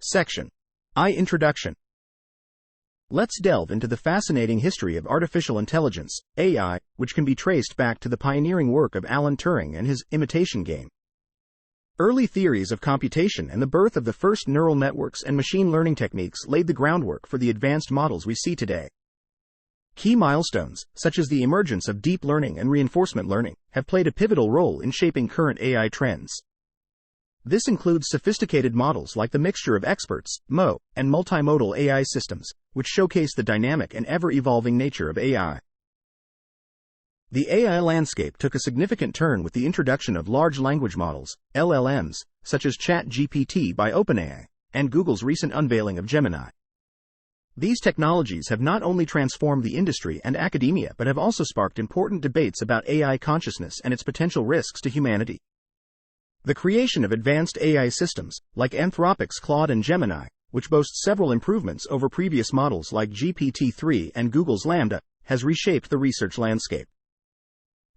Section I. Introduction. Let's delve into the fascinating history of artificial intelligence, AI, which can be traced back to the pioneering work of Alan Turing and his imitation game. Early theories of computation and the birth of the first neural networks and machine learning techniques laid the groundwork for the advanced models we see today. Key milestones, such as the emergence of deep learning and reinforcement learning, have played a pivotal role in shaping current AI trends. This includes sophisticated models like the mixture of experts, MO, and multimodal AI systems, which showcase the dynamic and ever-evolving nature of AI. The AI landscape took a significant turn with the introduction of large language models, LLMs, such as ChatGPT by OpenAI, and Google's recent unveiling of Gemini. These technologies have not only transformed the industry and academia but have also sparked important debates about AI consciousness and its potential risks to humanity. The creation of advanced AI systems, like Anthropic's Claude and Gemini, which boast several improvements over previous models like GPT-3 and Google's Lambda, has reshaped the research landscape.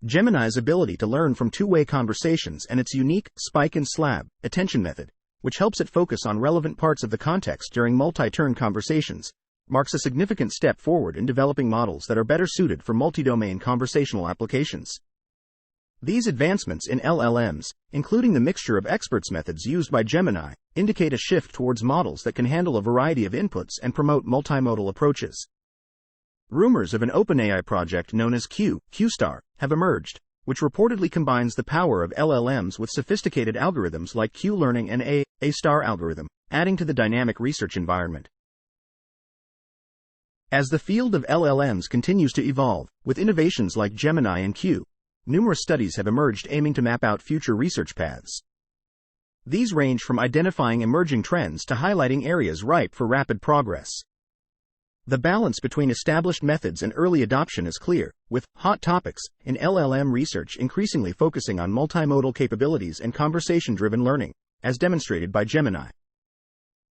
Gemini's ability to learn from two-way conversations and its unique spike and slab attention method, which helps it focus on relevant parts of the context during multi-turn conversations, marks a significant step forward in developing models that are better suited for multi-domain conversational applications. These advancements in LLMs, including the mixture of experts methods used by Gemini, indicate a shift towards models that can handle a variety of inputs and promote multimodal approaches. Rumors of an OpenAI project known as Q-Star, have emerged, which reportedly combines the power of LLMs with sophisticated algorithms like Q-learning and A-star algorithm, adding to the dynamic research environment. As the field of LLMs continues to evolve, with innovations like Gemini and Q, numerous studies have emerged aiming to map out future research paths. These range from identifying emerging trends to highlighting areas ripe for rapid progress. The balance between established methods and early adoption is clear, with hot topics in LLM research increasingly focusing on multimodal capabilities and conversation-driven learning, as demonstrated by Gemini.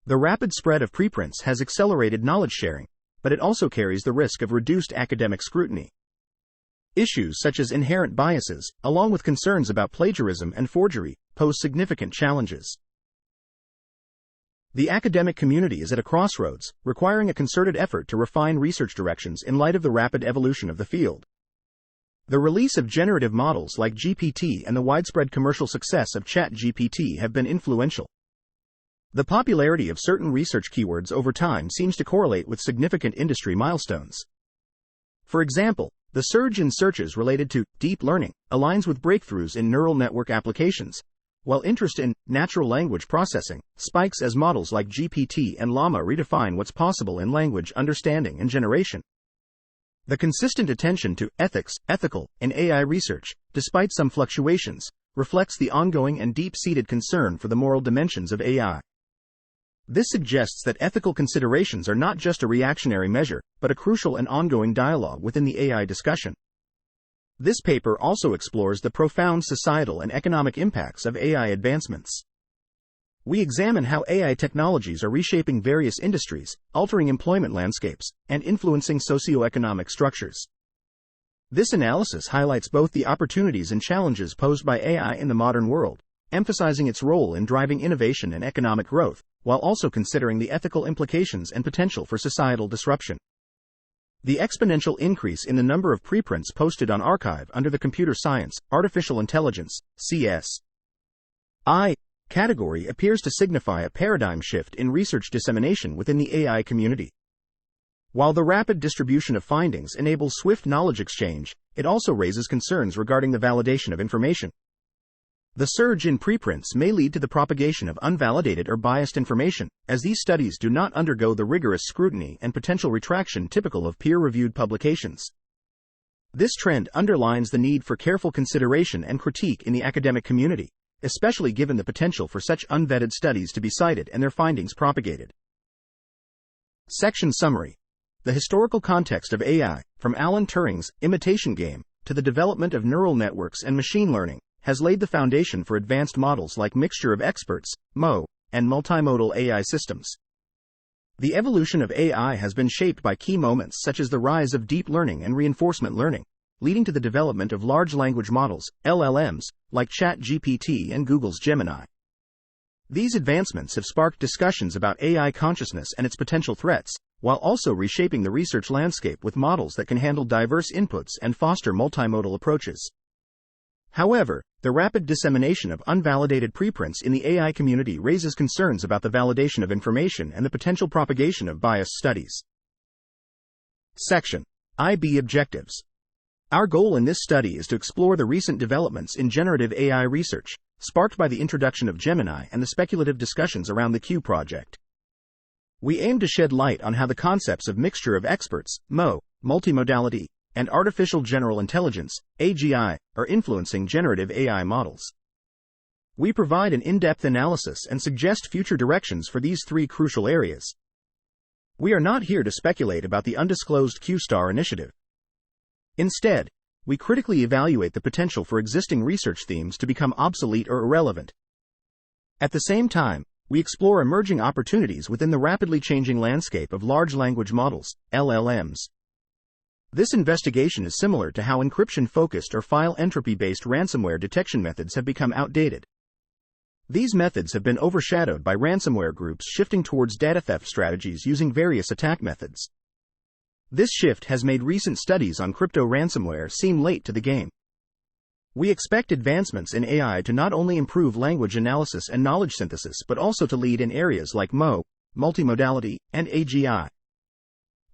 The rapid spread of preprints has accelerated knowledge sharing, but it also carries the risk of reduced academic scrutiny. Issues such as inherent biases, along with concerns about plagiarism and forgery, pose significant challenges. The academic community is at a crossroads, requiring a concerted effort to refine research directions in light of the rapid evolution of the field. The release of generative models like GPT and the widespread commercial success of ChatGPT have been influential. The popularity of certain research keywords over time seems to correlate with significant industry milestones. For example, the surge in searches related to deep learning aligns with breakthroughs in neural network applications, while interest in natural language processing spikes as models like GPT and Llama redefine what's possible in language understanding and generation. The consistent attention to ethical, in AI research, despite some fluctuations, reflects the ongoing and deep-seated concern for the moral dimensions of AI. This suggests that ethical considerations are not just a reactionary measure, but a crucial and ongoing dialogue within the AI discussion. This paper also explores the profound societal and economic impacts of AI advancements. We examine how AI technologies are reshaping various industries, altering employment landscapes, and influencing socioeconomic structures. This analysis highlights both the opportunities and challenges posed by AI in the modern world, emphasizing its role in driving innovation and economic growth, while also considering the ethical implications and potential for societal disruption. The exponential increase in the number of preprints posted on arXiv under the Computer Science, Artificial Intelligence, CS.I. category appears to signify a paradigm shift in research dissemination within the AI community. While the rapid distribution of findings enables swift knowledge exchange, it also raises concerns regarding the validation of information. The surge in preprints may lead to the propagation of unvalidated or biased information, as these studies do not undergo the rigorous scrutiny and potential retraction typical of peer-reviewed publications. This trend underlines the need for careful consideration and critique in the academic community, especially given the potential for such unvetted studies to be cited and their findings propagated. Section Summary. The historical context of AI, from Alan Turing's imitation game to the development of neural networks and machine learning, has laid the foundation for advanced models like mixture of experts, MO, and multimodal AI systems. The evolution of AI has been shaped by key moments such as the rise of deep learning and reinforcement learning, leading to the development of large language models, LLMs, like ChatGPT and Google's Gemini. These advancements have sparked discussions about AI consciousness and its potential threats, while also reshaping the research landscape with models that can handle diverse inputs and foster multimodal approaches. However, the rapid dissemination of unvalidated preprints in the AI community raises concerns about the validation of information and the potential propagation of biased studies. Section IB Objectives. Our goal in this study is to explore the recent developments in generative AI research, sparked by the introduction of Gemini and the speculative discussions around the Q project. We aim to shed light on how the concepts of mixture of experts, multimodality, and artificial general intelligence, AGI, are influencing generative AI models. We provide an in-depth analysis and suggest future directions for these three crucial areas. We are not here to speculate about the undisclosed Q-Star initiative. Instead, we critically evaluate the potential for existing research themes to become obsolete or irrelevant. At the same time, we explore emerging opportunities within the rapidly changing landscape of large language models, LLMs. This investigation is similar to how encryption-focused or file entropy-based ransomware detection methods have become outdated. These methods have been overshadowed by ransomware groups shifting towards data theft strategies using various attack methods. This shift has made recent studies on crypto ransomware seem late to the game. We expect advancements in AI to not only improve language analysis and knowledge synthesis but also to lead in areas like multimodality, and AGI.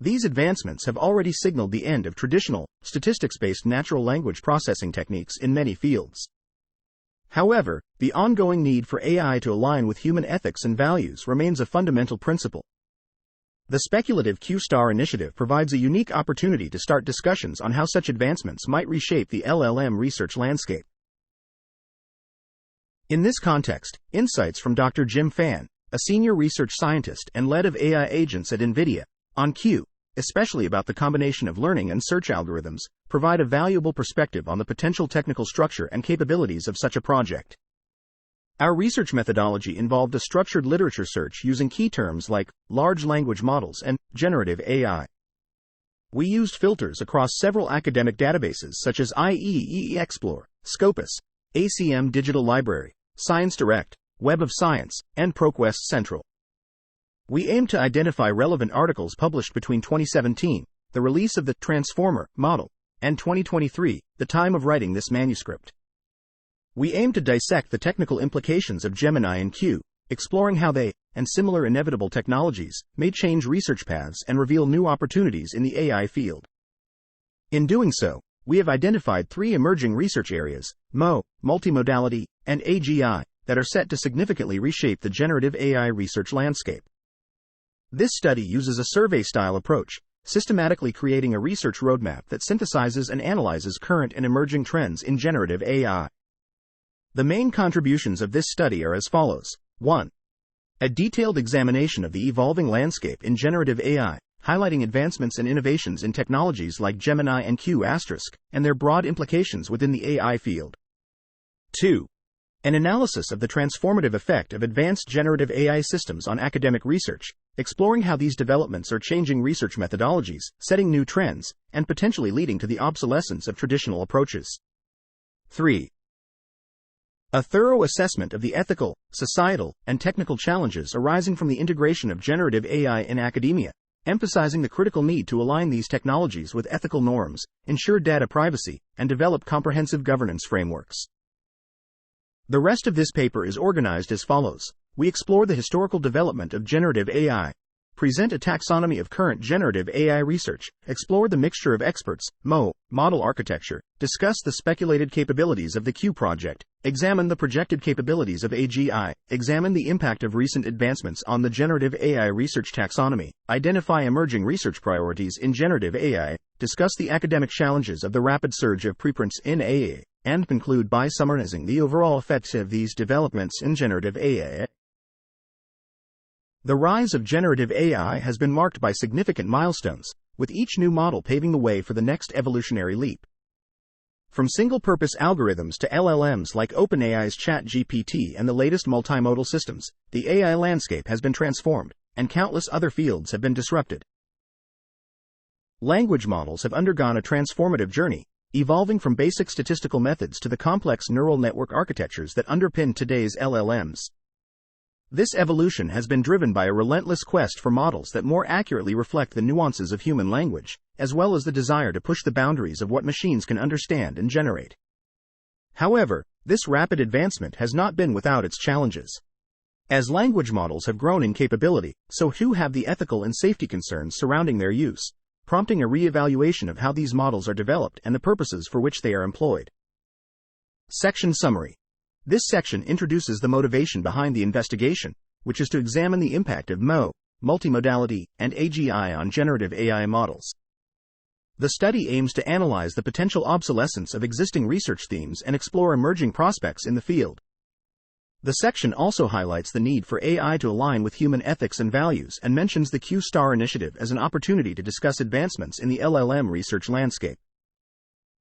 These advancements have already signaled the end of traditional, statistics-based natural language processing techniques in many fields. However, the ongoing need for AI to align with human ethics and values remains a fundamental principle. The speculative Q-Star initiative provides a unique opportunity to start discussions on how such advancements might reshape the LLM research landscape. In this context, insights from Dr. Jim Fan, a senior research scientist and lead of AI agents at NVIDIA, on Q, especially about the combination of learning and search algorithms, provide a valuable perspective on the potential technical structure and capabilities of such a project. Our research methodology involved a structured literature search using key terms like large language models and generative AI. We used filters across several academic databases such as IEEE-Xplore, Scopus, ACM Digital Library, ScienceDirect, Web of Science, and ProQuest Central. We aimed to identify relevant articles published between 2017, the release of the Transformer model, and 2023, the time of writing this manuscript. We aim to dissect the technical implications of Gemini and Q, exploring how they, and similar inevitable technologies, may change research paths and reveal new opportunities in the AI field. In doing so, we have identified three emerging research areas, multimodality, and AGI, that are set to significantly reshape the generative AI research landscape. This study uses a survey-style approach, systematically creating a research roadmap that synthesizes and analyzes current and emerging trends in generative AI. The main contributions of this study are as follows. 1. A detailed examination of the evolving landscape in generative AI, highlighting advancements and innovations in technologies like Gemini and Q*, and their broad implications within the AI field. 2. An analysis of the transformative effect of advanced generative AI systems on academic research, exploring how these developments are changing research methodologies, setting new trends, and potentially leading to the obsolescence of traditional approaches. 3. A thorough assessment of the ethical, societal, and technical challenges arising from the integration of generative AI in academia, emphasizing the critical need to align these technologies with ethical norms, ensure data privacy, and develop comprehensive governance frameworks. The rest of this paper is organized as follows. We explore the historical development of generative AI, present a taxonomy of current generative AI research, explore the mixture of experts, model architecture, discuss the speculated capabilities of the Q project, examine the projected capabilities of AGI, examine the impact of recent advancements on the generative AI research taxonomy, identify emerging research priorities in generative AI, discuss the academic challenges of the rapid surge of preprints in AI, and conclude by summarizing the overall effects of these developments in generative AI. The rise of generative AI has been marked by significant milestones, with each new model paving the way for the next evolutionary leap. From single-purpose algorithms to LLMs like OpenAI's ChatGPT and the latest multimodal systems, the AI landscape has been transformed, and countless other fields have been disrupted. Language models have undergone a transformative journey, evolving from basic statistical methods to the complex neural network architectures that underpin today's LLMs. This evolution has been driven by a relentless quest for models that more accurately reflect the nuances of human language, as well as the desire to push the boundaries of what machines can understand and generate. However, this rapid advancement has not been without its challenges. As language models have grown in capability, so too have the ethical and safety concerns surrounding their use, prompting a re-evaluation of how these models are developed and the purposes for which they are employed. Section Summary. This section introduces the motivation behind the investigation, which is to examine the impact of multimodality, and AGI on generative AI models. The study aims to analyze the potential obsolescence of existing research themes and explore emerging prospects in the field. The section also highlights the need for AI to align with human ethics and values and mentions the Q-Star initiative as an opportunity to discuss advancements in the LLM research landscape.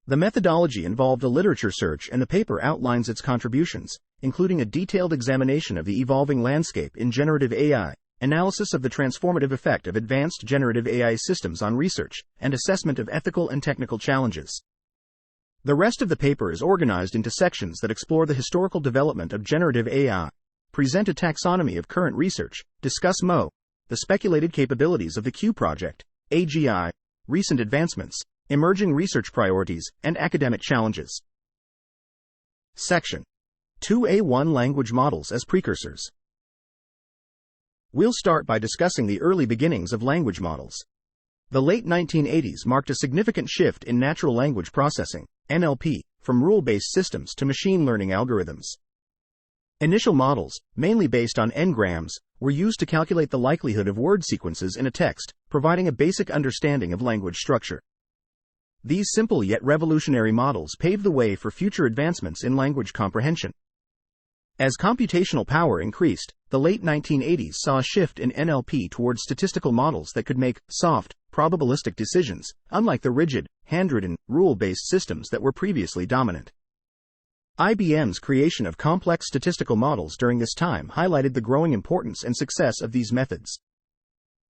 The methodology involved a literature search, and the paper outlines its contributions, including a detailed examination of the evolving landscape in generative AI, analysis of the transformative effect of advanced generative AI systems on research, and assessment of ethical and technical challenges. The rest of the paper is organized into sections that explore the historical development of generative AI, present a taxonomy of current research, discuss the speculated capabilities of the Q project, AGI, recent advancements, emerging research priorities, and academic challenges. Section 2A1 Language Models as Precursors. We'll start by discussing the early beginnings of language models. The late 1980s marked a significant shift in natural language processing, NLP, from rule-based systems to machine learning algorithms. Initial models, mainly based on n-grams, were used to calculate the likelihood of word sequences in a text, providing a basic understanding of language structure. These simple yet revolutionary models paved the way for future advancements in language comprehension. As computational power increased, the late 1980s saw a shift in NLP towards statistical models that could make soft, probabilistic decisions, unlike the rigid, handwritten, rule-based systems that were previously dominant. IBM's creation of complex statistical models during this time highlighted the growing importance and success of these methods.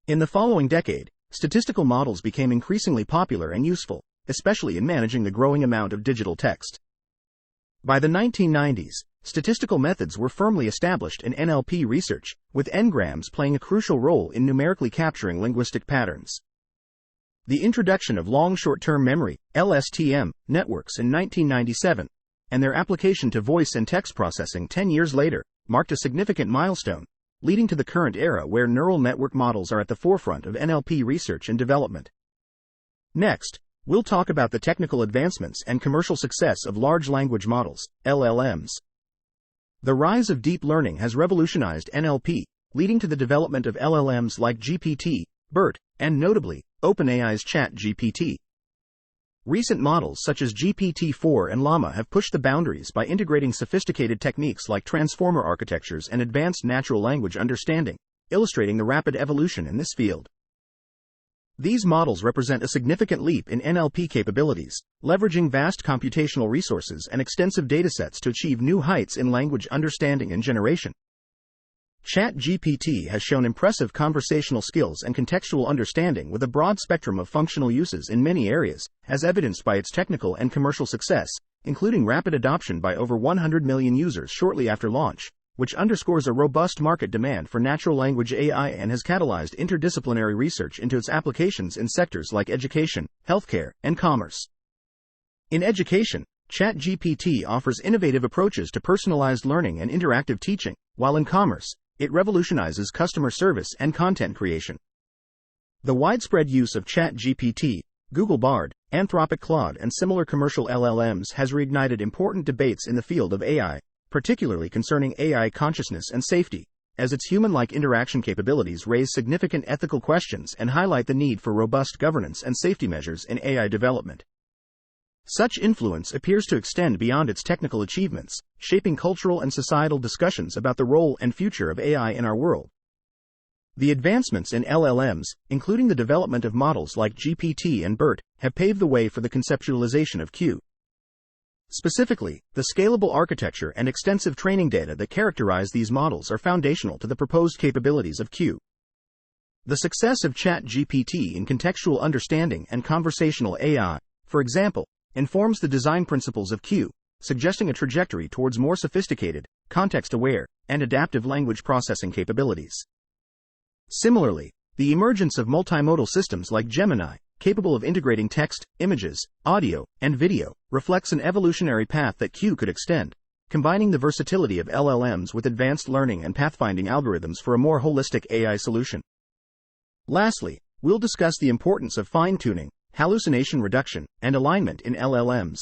In the following decade, statistical models became increasingly popular and useful, especially in managing the growing amount of digital text. By the 1990s, statistical methods were firmly established in NLP research, with n-grams playing a crucial role in numerically capturing linguistic patterns. The introduction of long short-term memory, LSTM, networks in 1997, and their application to voice and text processing 10 years later, marked a significant milestone, leading to the current era where neural network models are at the forefront of NLP research and development. Next, we'll talk about the technical advancements and commercial success of large language models, LLMs. The rise of deep learning has revolutionized NLP, leading to the development of LLMs like GPT, BERT, and notably, OpenAI's ChatGPT. Recent models such as GPT-4 and Llama have pushed the boundaries by integrating sophisticated techniques like transformer architectures and advanced natural language understanding, illustrating the rapid evolution in this field. These models represent a significant leap in NLP capabilities, leveraging vast computational resources and extensive datasets to achieve new heights in language understanding and generation. ChatGPT has shown impressive conversational skills and contextual understanding with a broad spectrum of functional uses in many areas, as evidenced by its technical and commercial success, including rapid adoption by over 100 million users shortly after launch, which underscores a robust market demand for natural language AI and has catalyzed interdisciplinary research into its applications in sectors like education, healthcare, and commerce. In education, ChatGPT offers innovative approaches to personalized learning and interactive teaching, while in commerce, it revolutionizes customer service and content creation. The widespread use of ChatGPT, Google Bard, Anthropic Claude, and similar commercial LLMs has reignited important debates in the field of AI, particularly concerning AI consciousness and safety, as its human-like interaction capabilities raise significant ethical questions and highlight the need for robust governance and safety measures in AI development. Such influence appears to extend beyond its technical achievements, shaping cultural and societal discussions about the role and future of AI in our world. The advancements in LLMs, including the development of models like GPT and BERT, have paved the way for the conceptualization of Q. Specifically, the scalable architecture and extensive training data that characterize these models are foundational to the proposed capabilities of Q. The success of ChatGPT in contextual understanding and conversational AI, for example, informs the design principles of Q, suggesting a trajectory towards more sophisticated, context-aware, and adaptive language processing capabilities. Similarly, the emergence of multimodal systems like Gemini, capable of integrating text, images, audio, and video, reflects an evolutionary path that Q could extend, combining the versatility of LLMs with advanced learning and pathfinding algorithms for a more holistic AI solution. Lastly, we'll discuss the importance of fine-tuning, hallucination reduction, and alignment in LLMs.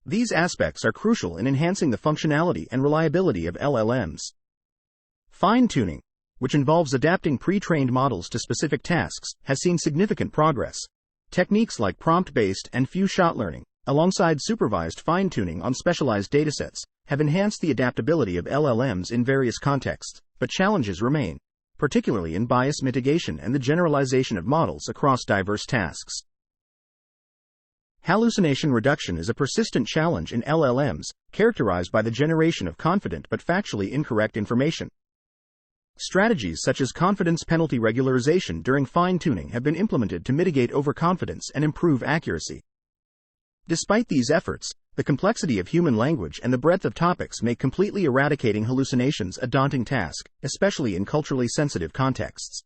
These aspects are crucial in enhancing the functionality and reliability of LLMs. Fine-tuning, which involves adapting pre-trained models to specific tasks, has seen significant progress. Techniques like prompt-based and few-shot learning, alongside supervised fine-tuning on specialized datasets, have enhanced the adaptability of LLMs in various contexts, but challenges remain, particularly in bias mitigation and the generalization of models across diverse tasks. Hallucination reduction is a persistent challenge in LLMs, characterized by the generation of confident but factually incorrect information. Strategies such as confidence penalty regularization during fine-tuning have been implemented to mitigate overconfidence and improve accuracy. Despite these efforts, the complexity of human language and the breadth of topics make completely eradicating hallucinations a daunting task, especially in culturally sensitive contexts.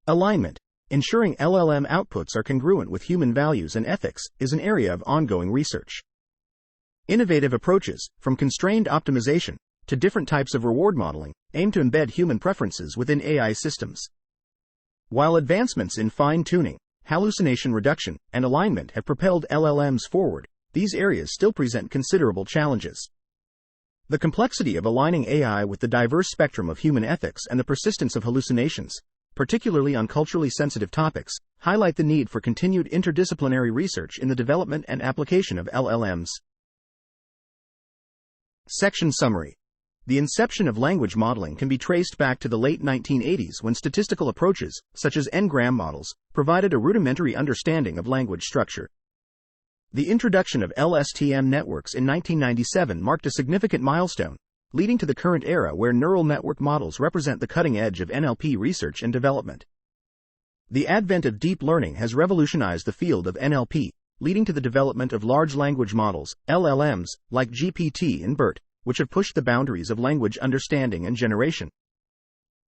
Alignment, ensuring LLM outputs are congruent with human values and ethics, is an area of ongoing research. Innovative approaches, from constrained optimization to different types of reward modeling, aim to embed human preferences within AI systems. While advancements in fine-tuning, hallucination reduction, and alignment have propelled LLMs forward, these areas still present considerable challenges. The complexity of aligning AI with the diverse spectrum of human ethics and the persistence of hallucinations, particularly on culturally sensitive topics, highlight the need for continued interdisciplinary research in the development and application of LLMs. Section Summary. The inception of language modeling can be traced back to the late 1980s when statistical approaches, such as n-gram models, provided a rudimentary understanding of language structure. The introduction of LSTM networks in 1997 marked a significant milestone, leading to the current era where neural network models represent the cutting edge of NLP research and development. The advent of deep learning has revolutionized the field of NLP, leading to the development of large language models, LLMs, like GPT and BERT, which have pushed the boundaries of language understanding and generation.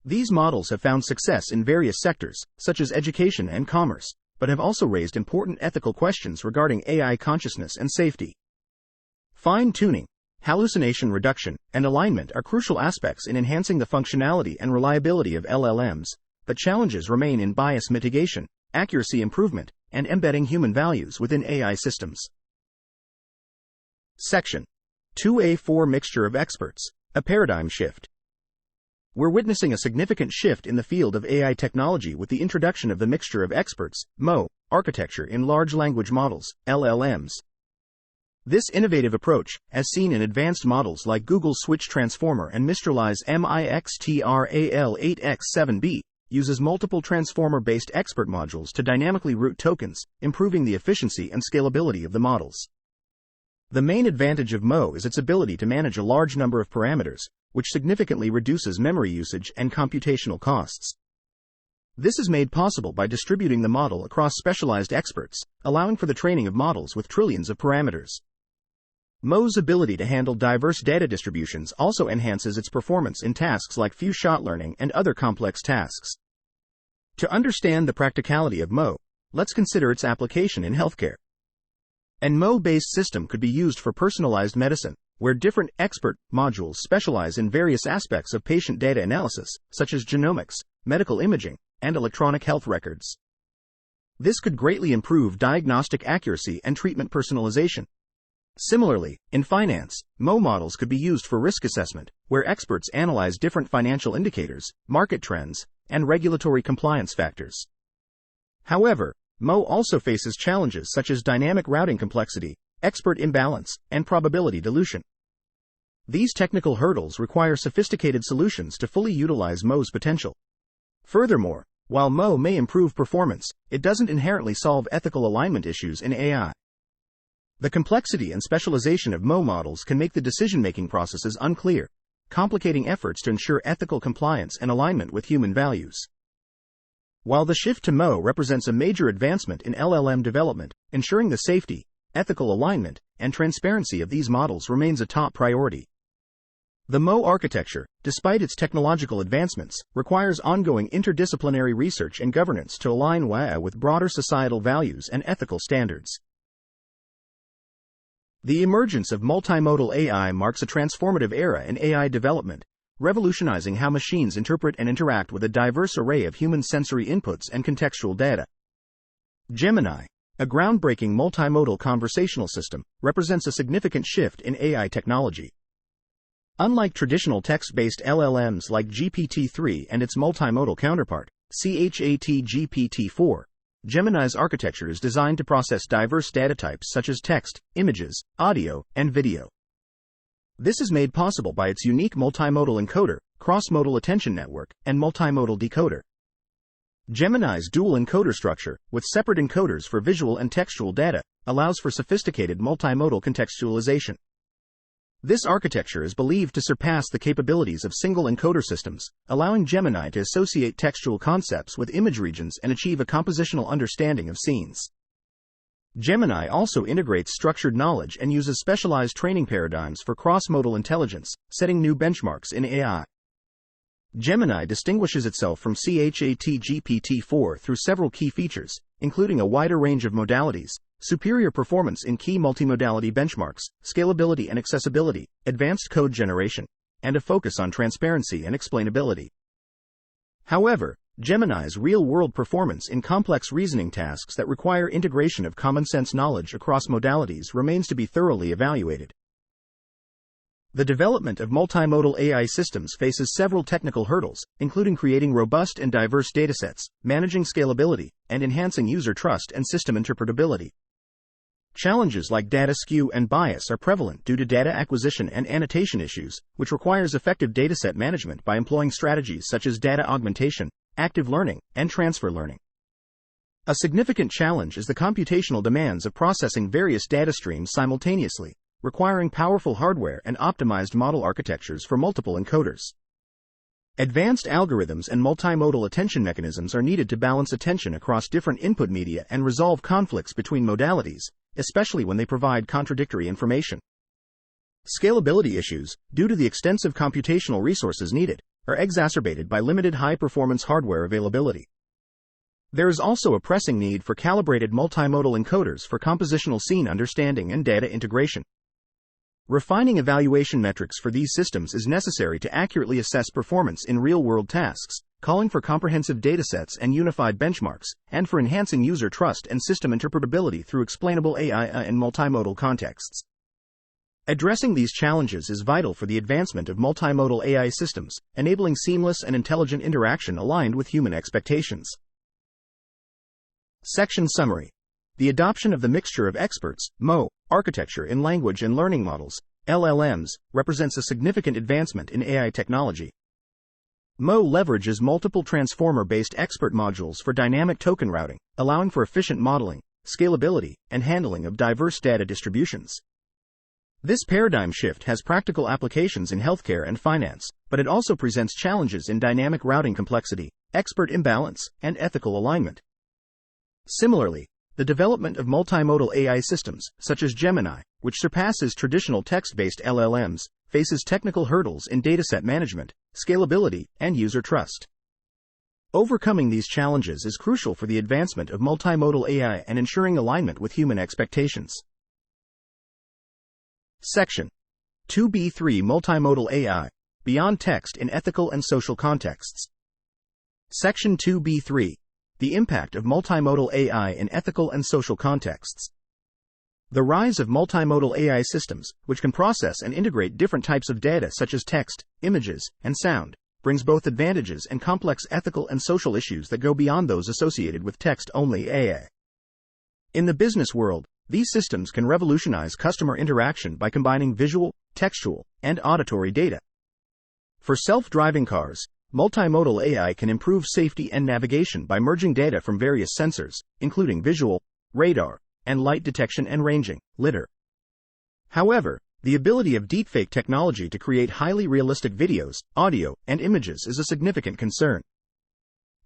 These models have found success in various sectors, such as education and commerce, but have also raised important ethical questions regarding AI consciousness and safety. Fine-tuning, hallucination reduction, and alignment are crucial aspects in enhancing the functionality and reliability of LLMs, but challenges remain in bias mitigation, accuracy improvement, and embedding human values within AI systems. Section 2A4 Mixture of Experts, a Paradigm Shift. We're witnessing a significant shift in the field of AI technology with the introduction of the mixture of experts, MO, architecture in large language models, LLMs. This innovative approach, as seen in advanced models like Google's Switch Transformer and Mistral's MIXTRAL8X7B, uses multiple transformer-based expert modules to dynamically route tokens, improving the efficiency and scalability of the models. The main advantage of MO is its ability to manage a large number of parameters, which significantly reduces memory usage and computational costs. This is made possible by distributing the model across specialized experts, allowing for the training of models with trillions of parameters. MO's ability to handle diverse data distributions also enhances its performance in tasks like few-shot learning and other complex tasks. To understand the practicality of MO, let's consider its application in healthcare. An MO-based system could be used for personalized medicine, where different expert modules specialize in various aspects of patient data analysis, such as genomics, medical imaging, and electronic health records. This could greatly improve diagnostic accuracy and treatment personalization. Similarly, in finance, MO models could be used for risk assessment, where experts analyze different financial indicators, market trends, and regulatory compliance factors. However, MO also faces challenges such as dynamic routing complexity, expert imbalance, and probability dilution. These technical hurdles require sophisticated solutions to fully utilize MO's potential. Furthermore, while MO may improve performance, it doesn't inherently solve ethical alignment issues in AI. The complexity and specialization of MO models can make the decision-making processes unclear, complicating efforts to ensure ethical compliance and alignment with human values. While the shift to MO represents a major advancement in LLM development, ensuring the safety, ethical alignment, and transparency of these models remains a top priority. The MO architecture, despite its technological advancements, requires ongoing interdisciplinary research and governance to align AI with broader societal values and ethical standards. The emergence of multimodal AI marks a transformative era in AI development, revolutionizing how machines interpret and interact with a diverse array of human sensory inputs and contextual data. Gemini, a groundbreaking multimodal conversational system, represents a significant shift in AI technology. Unlike traditional text-based LLMs like GPT-3 and its multimodal counterpart, ChatGPT-4, Gemini's architecture is designed to process diverse data types such as text, images, audio, and video. This is made possible by its unique multimodal encoder, cross-modal attention network, and multimodal decoder. Gemini's dual encoder structure, with separate encoders for visual and textual data, allows for sophisticated multimodal contextualization. This architecture is believed to surpass the capabilities of single encoder systems, allowing Gemini to associate textual concepts with image regions and achieve a compositional understanding of scenes. Gemini also integrates structured knowledge and uses specialized training paradigms for cross-modal intelligence, setting new benchmarks in AI. Gemini distinguishes itself from ChatGPT-4 through several key features, including a wider range of modalities, superior performance in key multimodality benchmarks, scalability and accessibility, advanced code generation, and a focus on transparency and explainability. However, Gemini's real-world performance in complex reasoning tasks that require integration of common-sense knowledge across modalities remains to be thoroughly evaluated. The development of multimodal AI systems faces several technical hurdles, including creating robust and diverse datasets, managing scalability, and enhancing user trust and system interpretability. Challenges like data skew and bias are prevalent due to data acquisition and annotation issues, which requires effective dataset management by employing strategies such as data augmentation, active learning, and transfer learning. A significant challenge is the computational demands of processing various data streams simultaneously, requiring powerful hardware and optimized model architectures for multiple encoders. Advanced algorithms and multimodal attention mechanisms are needed to balance attention across different input media and resolve conflicts between modalities, especially when they provide contradictory information. Scalability issues, due to the extensive computational resources needed, are exacerbated by limited high-performance hardware availability. There is also a pressing need for calibrated multimodal encoders for compositional scene understanding and data integration. Refining evaluation metrics for these systems is necessary to accurately assess performance in real-world tasks, calling for comprehensive datasets and unified benchmarks, and for enhancing user trust and system interpretability through explainable AI in multimodal contexts. Addressing these challenges is vital for the advancement of multimodal AI systems, enabling seamless and intelligent interaction aligned with human expectations. Section Summary. The adoption of the mixture of experts, MO, architecture in language and learning models, LLMs, represents a significant advancement in AI technology. MO leverages multiple transformer-based expert modules for dynamic token routing, allowing for efficient modeling, scalability, and handling of diverse data distributions. This paradigm shift has practical applications in healthcare and finance, but it also presents challenges in dynamic routing complexity, expert imbalance, and ethical alignment. Similarly, the development of multimodal AI systems, such as Gemini, which surpasses traditional text-based LLMs, faces technical hurdles in dataset management, scalability, and user trust. Overcoming these challenges is crucial for the advancement of multimodal AI and ensuring alignment with human expectations. Section 2B3 Multimodal AI, Beyond Text in Ethical and Social Contexts. Section 2B3. The impact of multimodal AI in ethical and social contexts. The rise of multimodal AI systems, which can process and integrate different types of data such as text, images, and sound, brings both advantages and complex ethical and social issues that go beyond those associated with text-only AI. In the business world, these systems can revolutionize customer interaction by combining visual, textual, and auditory data. For self-driving cars, multimodal AI can improve safety and navigation by merging data from various sensors, including visual, radar, and light detection and ranging, lidar. However, the ability of deepfake technology to create highly realistic videos, audio, and images is a significant concern.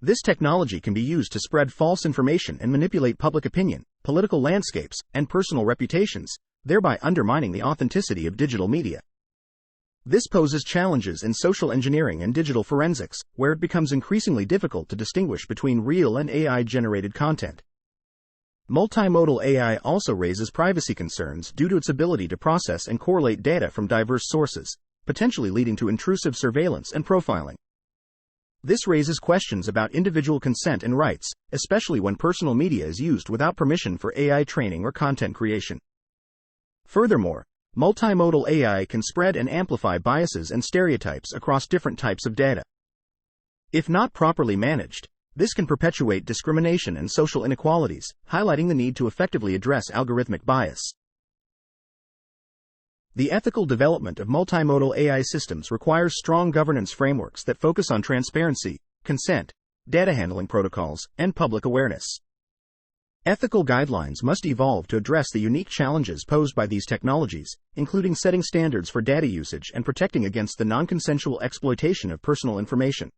This technology can be used to spread false information and manipulate public opinion, political landscapes, and personal reputations, thereby undermining the authenticity of digital media. This poses challenges in social engineering and digital forensics, where it becomes increasingly difficult to distinguish between real and AI-generated content. Multimodal AI also raises privacy concerns due to its ability to process and correlate data from diverse sources, potentially leading to intrusive surveillance and profiling. This raises questions about individual consent and rights, especially when personal media is used without permission for AI training or content creation. Furthermore, multimodal AI can spread and amplify biases and stereotypes across different types of data. If not properly managed, this can perpetuate discrimination and social inequalities, highlighting the need to effectively address algorithmic bias. The ethical development of multimodal AI systems requires strong governance frameworks that focus on transparency, consent, data handling protocols, and public awareness. Ethical guidelines must evolve to address the unique challenges posed by these technologies, including setting standards for data usage and protecting against the non-consensual exploitation of personal information.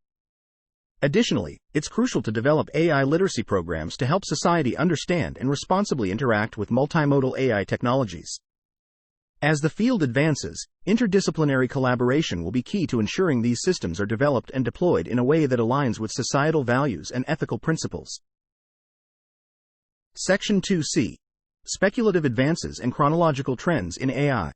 Additionally, it's crucial to develop AI literacy programs to help society understand and responsibly interact with multimodal AI technologies. As the field advances, interdisciplinary collaboration will be key to ensuring these systems are developed and deployed in a way that aligns with societal values and ethical principles. Section 2C. Speculative Advances and Chronological Trends in AI.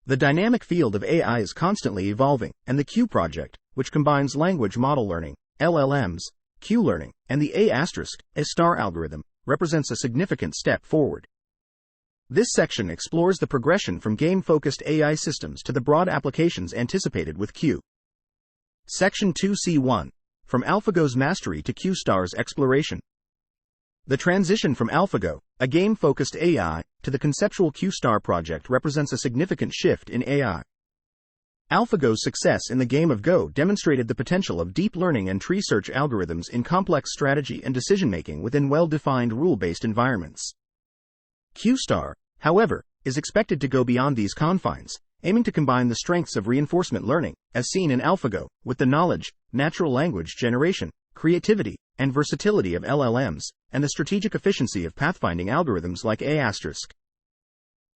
The dynamic field of AI is constantly evolving, and the Q project, which combines language model learning, LLMs, Q-learning, and the A**** algorithm, represents a significant step forward. This section explores the progression from game-focused AI systems to the broad applications anticipated with Q. Section 2C1. From AlphaGo's mastery to Q***'s exploration. The transition from AlphaGo, a game-focused AI, to the conceptual Q* project represents a significant shift in AI. AlphaGo's success in the game of Go demonstrated the potential of deep learning and tree search algorithms in complex strategy and decision-making within well-defined rule-based environments. Q**, however, is expected to go beyond these confines, aiming to combine the strengths of reinforcement learning, as seen in AlphaGo, with the knowledge, natural language generation, creativity, and versatility of LLMs, and the strategic efficiency of pathfinding algorithms like A**.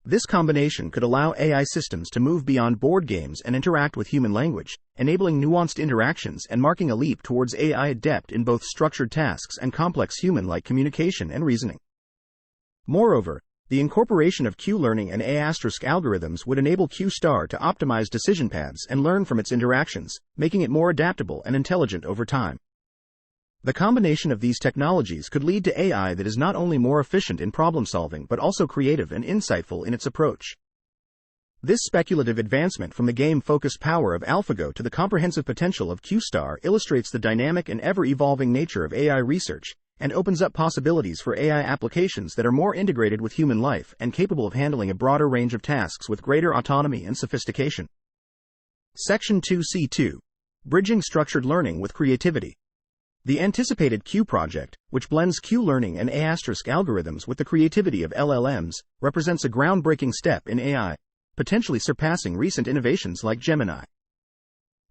This combination could allow AI systems to move beyond board games and interact with human language, enabling nuanced interactions and marking a leap towards AI adept in both structured tasks and complex human-like communication and reasoning. Moreover, the incorporation of Q-learning and A** algorithms would enable Q* to optimize decision paths and learn from its interactions, making it more adaptable and intelligent over time. The combination of these technologies could lead to AI that is not only more efficient in problem-solving but also creative and insightful in its approach. This speculative advancement from the game-focused power of AlphaGo to the comprehensive potential of Q* illustrates the dynamic and ever-evolving nature of AI research, and opens up possibilities for AI applications that are more integrated with human life and capable of handling a broader range of tasks with greater autonomy and sophistication. Section 2C2. Bridging Structured Learning with Creativity. The anticipated Q project, which blends Q-learning and A** algorithms with the creativity of LLMs, represents a groundbreaking step in AI, potentially surpassing recent innovations like Gemini.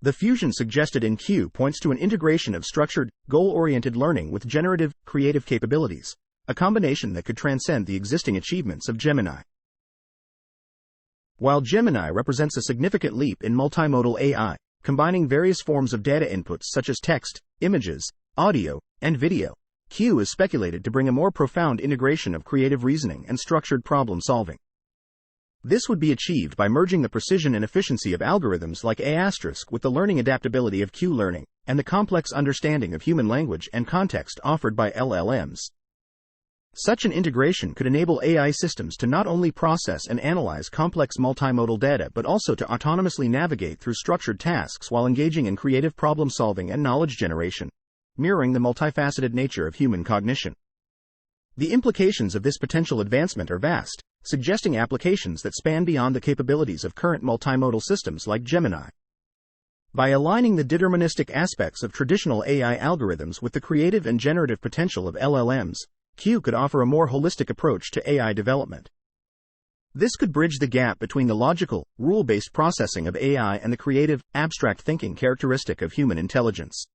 The fusion suggested in Q points to an integration of structured, goal-oriented learning with generative, creative capabilities, a combination that could transcend the existing achievements of Gemini. While Gemini represents a significant leap in multimodal AI, combining various forms of data inputs such as text, images, audio, and video, Q is speculated to bring a more profound integration of creative reasoning and structured problem-solving. This would be achieved by merging the precision and efficiency of algorithms like A** with the learning adaptability of Q-learning, and the complex understanding of human language and context offered by LLMs. Such an integration could enable AI systems to not only process and analyze complex multimodal data but also to autonomously navigate through structured tasks while engaging in creative problem-solving and knowledge generation, mirroring the multifaceted nature of human cognition. The implications of this potential advancement are vast, suggesting applications that span beyond the capabilities of current multimodal systems like Gemini. By aligning the deterministic aspects of traditional AI algorithms with the creative and generative potential of LLMs, Q could offer a more holistic approach to AI development. This could bridge the gap between the logical, rule-based processing of AI and the creative, abstract thinking characteristic of human intelligence.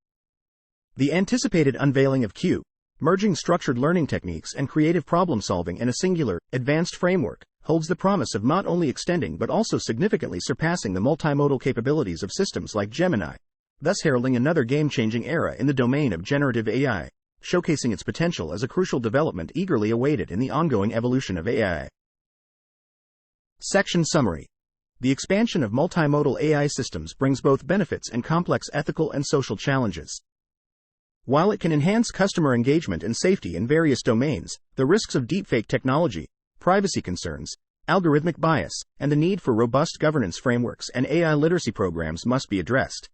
The anticipated unveiling of Q, merging structured learning techniques and creative problem-solving in a singular, advanced framework, holds the promise of not only extending but also significantly surpassing the multimodal capabilities of systems like Gemini, thus heralding another game-changing era in the domain of generative AI, showcasing its potential as a crucial development eagerly awaited in the ongoing evolution of AI. Section Summary. The expansion of multimodal AI systems brings both benefits and complex ethical and social challenges. While it can enhance customer engagement and safety in various domains, the risks of deepfake technology, privacy concerns, algorithmic bias, and the need for robust governance frameworks and AI literacy programs must be addressed.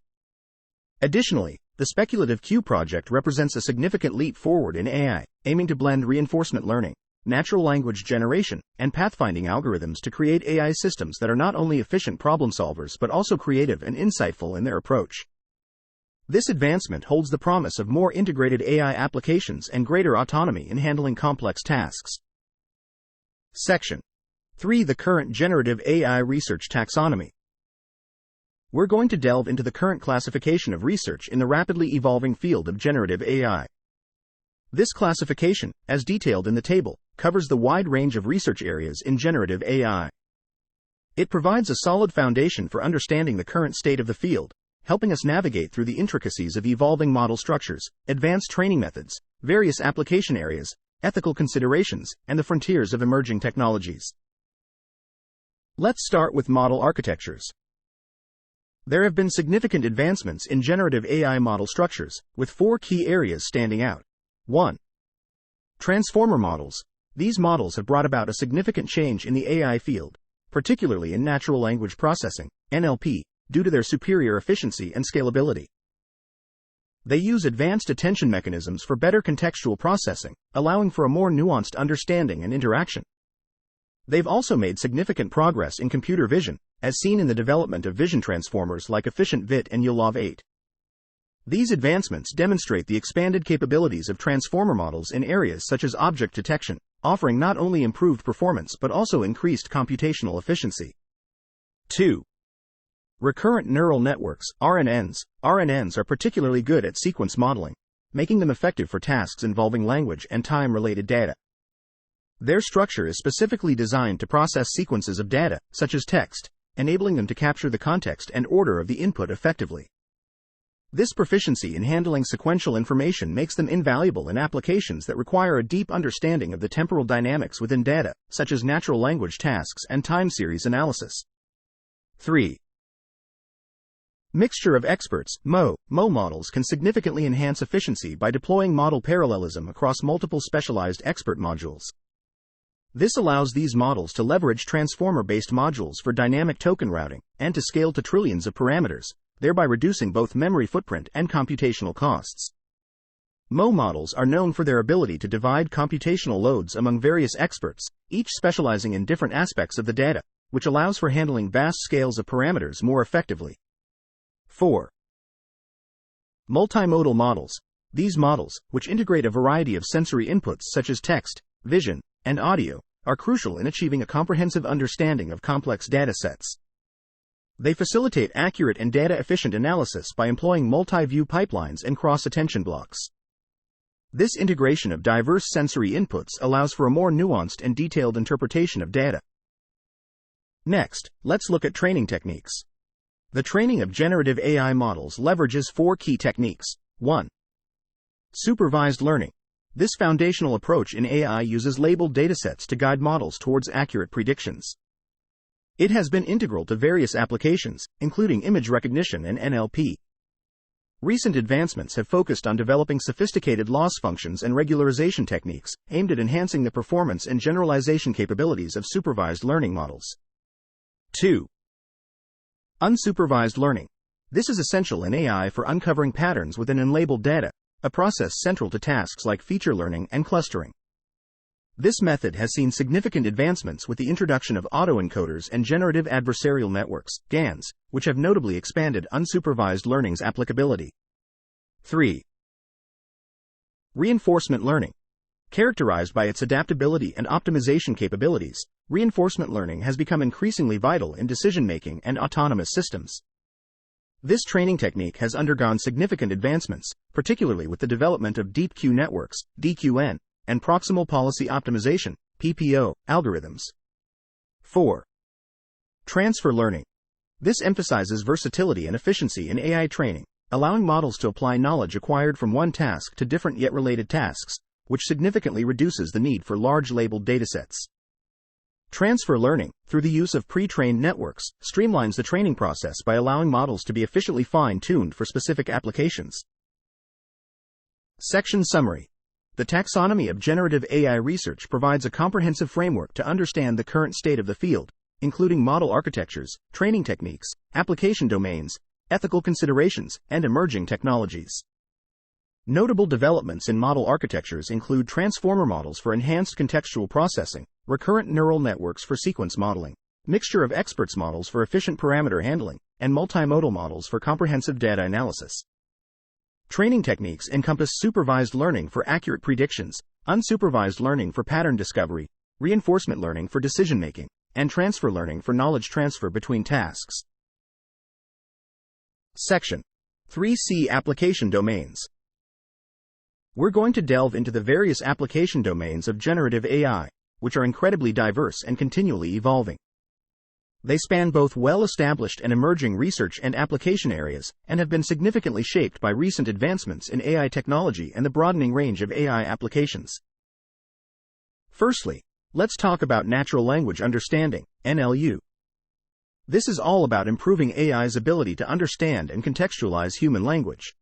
Additionally, the speculative Q project represents a significant leap forward in AI, aiming to blend reinforcement learning, natural language generation, and pathfinding algorithms to create AI systems that are not only efficient problem solvers but also creative and insightful in their approach. This advancement holds the promise of more integrated AI applications and greater autonomy in handling complex tasks. Section 3. The current generative AI research taxonomy. We're going to delve into the current classification of research in the rapidly evolving field of generative AI. This classification, as detailed in the table, covers the wide range of research areas in generative AI. It provides a solid foundation for understanding the current state of the field, helping us navigate through the intricacies of evolving model structures, advanced training methods, various application areas, ethical considerations, and the frontiers of emerging technologies. Let's start with model architectures. There have been significant advancements in generative AI model structures, with 4 key areas standing out. 1. Transformer models. These models have brought about a significant change in the AI field, particularly in natural language processing, NLP, due to their superior efficiency and scalability. They use advanced attention mechanisms for better contextual processing, allowing for a more nuanced understanding and interaction. They've also made significant progress in computer vision, as seen in the development of vision transformers like Efficient VIT and YOLOV 8. These advancements demonstrate the expanded capabilities of transformer models in areas such as object detection, offering not only improved performance but also increased computational efficiency. 2. Recurrent neural networks, RNNs. RNNs are particularly good at sequence modeling, making them effective for tasks involving language and time-related data. Their structure is specifically designed to process sequences of data, such as text, enabling them to capture the context and order of the input effectively. This proficiency in handling sequential information makes them invaluable in applications that require a deep understanding of the temporal dynamics within data, such as natural language tasks and time series analysis. 3. Mixture of experts, MO models can significantly enhance efficiency by deploying model parallelism across multiple specialized expert modules. This allows these models to leverage transformer-based modules for dynamic token routing and to scale to trillions of parameters, thereby reducing both memory footprint and computational costs. MO models are known for their ability to divide computational loads among various experts, each specializing in different aspects of the data, which allows for handling vast scales of parameters more effectively. 4. Multimodal models. These models, which integrate a variety of sensory inputs such as text, vision, and audio, are crucial in achieving a comprehensive understanding of complex data sets. They facilitate accurate and data-efficient analysis by employing multi-view pipelines and cross-attention blocks. This integration of diverse sensory inputs allows for a more nuanced and detailed interpretation of data. Next, let's look at training techniques. The training of generative AI models leverages 4 key techniques. 1. Supervised learning. This foundational approach in AI uses labeled datasets to guide models towards accurate predictions. It has been integral to various applications, including image recognition and NLP. Recent advancements have focused on developing sophisticated loss functions and regularization techniques, aimed at enhancing the performance and generalization capabilities of supervised learning models. 2. Unsupervised learning. This is essential in AI for uncovering patterns within unlabeled data, a process central to tasks like feature learning and clustering. This method has seen significant advancements with the introduction of autoencoders and generative adversarial networks, GANs, which have notably expanded unsupervised learning's applicability. 3. Reinforcement learning. Characterized by its adaptability and optimization capabilities, reinforcement learning has become increasingly vital in decision-making and autonomous systems. This training technique has undergone significant advancements, particularly with the development of deep Q networks, DQN, and proximal policy optimization, PPO, algorithms. 4. Transfer learning. This emphasizes versatility and efficiency in AI training, allowing models to apply knowledge acquired from one task to different yet related tasks, which significantly reduces the need for large labeled datasets. Transfer learning, through the use of pre-trained networks, streamlines the training process by allowing models to be efficiently fine-tuned for specific applications. Section Summary. The taxonomy of generative AI research provides a comprehensive framework to understand the current state of the field, including model architectures, training techniques, application domains, ethical considerations, and emerging technologies. Notable developments in model architectures include transformer models for enhanced contextual processing, recurrent neural networks for sequence modeling, mixture of experts models for efficient parameter handling, and multimodal models for comprehensive data analysis. Training techniques encompass supervised learning for accurate predictions, unsupervised learning for pattern discovery, reinforcement learning for decision-making, and transfer learning for knowledge transfer between tasks. Section 3C. Application domains. We're going to delve into the various application domains of generative AI, which are incredibly diverse and continually evolving. They span both well-established and emerging research and application areas, and have been significantly shaped by recent advancements in AI technology and the broadening range of AI applications. Firstly, let's talk about natural language understanding, NLU. This is all about improving AI's ability to understand and contextualize human language.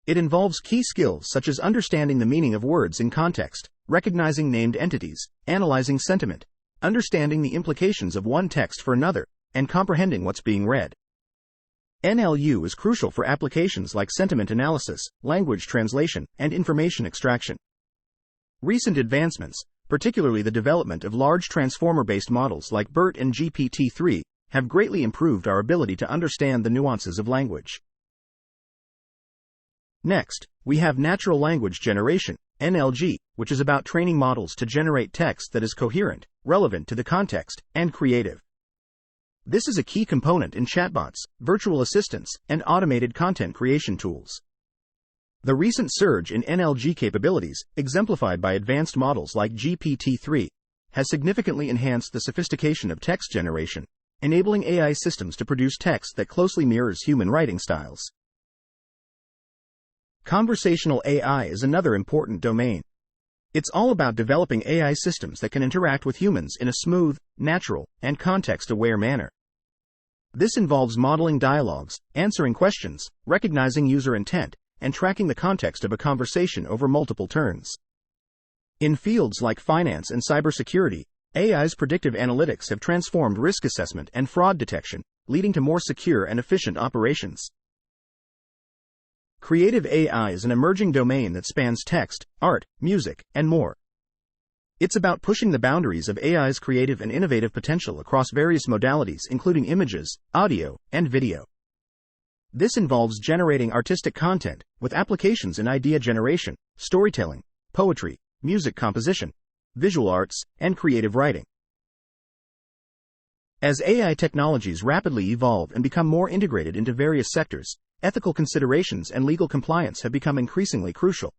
It involves key skills such as understanding the meaning of words in context, recognizing named entities, analyzing sentiment, understanding the implications of one text for another, and comprehending what's being read. NLU is crucial for applications like sentiment analysis, language translation, and information extraction. Recent advancements, particularly the development of large transformer-based models like BERT and GPT-3, have greatly improved our ability to understand the nuances of language. Next, we have natural language generation, NLG, which is about training models to generate text that is coherent, relevant to the context, and creative. This is a key component in chatbots, virtual assistants, and automated content creation tools. The recent surge in NLG capabilities, exemplified by advanced models like GPT-3, has significantly enhanced the sophistication of text generation, enabling AI systems to produce text that closely mirrors human writing styles. Conversational AI is another important domain. It's all about developing AI systems that can interact with humans in a smooth, natural, and context-aware manner. This involves modeling dialogues, answering questions, recognizing user intent, and tracking the context of a conversation over multiple turns. In fields like finance and cybersecurity, AI's predictive analytics have transformed risk assessment and fraud detection, leading to more secure and efficient operations. Creative AI is an emerging domain that spans text, art, music, and more. It's about pushing the boundaries of AI's creative and innovative potential across various modalities including images, audio, and video. This involves generating artistic content, with applications in idea generation, storytelling, poetry, music composition, visual arts, and creative writing. As AI technologies rapidly evolve and become more integrated into various sectors, ethical considerations and legal compliance have become increasingly crucial.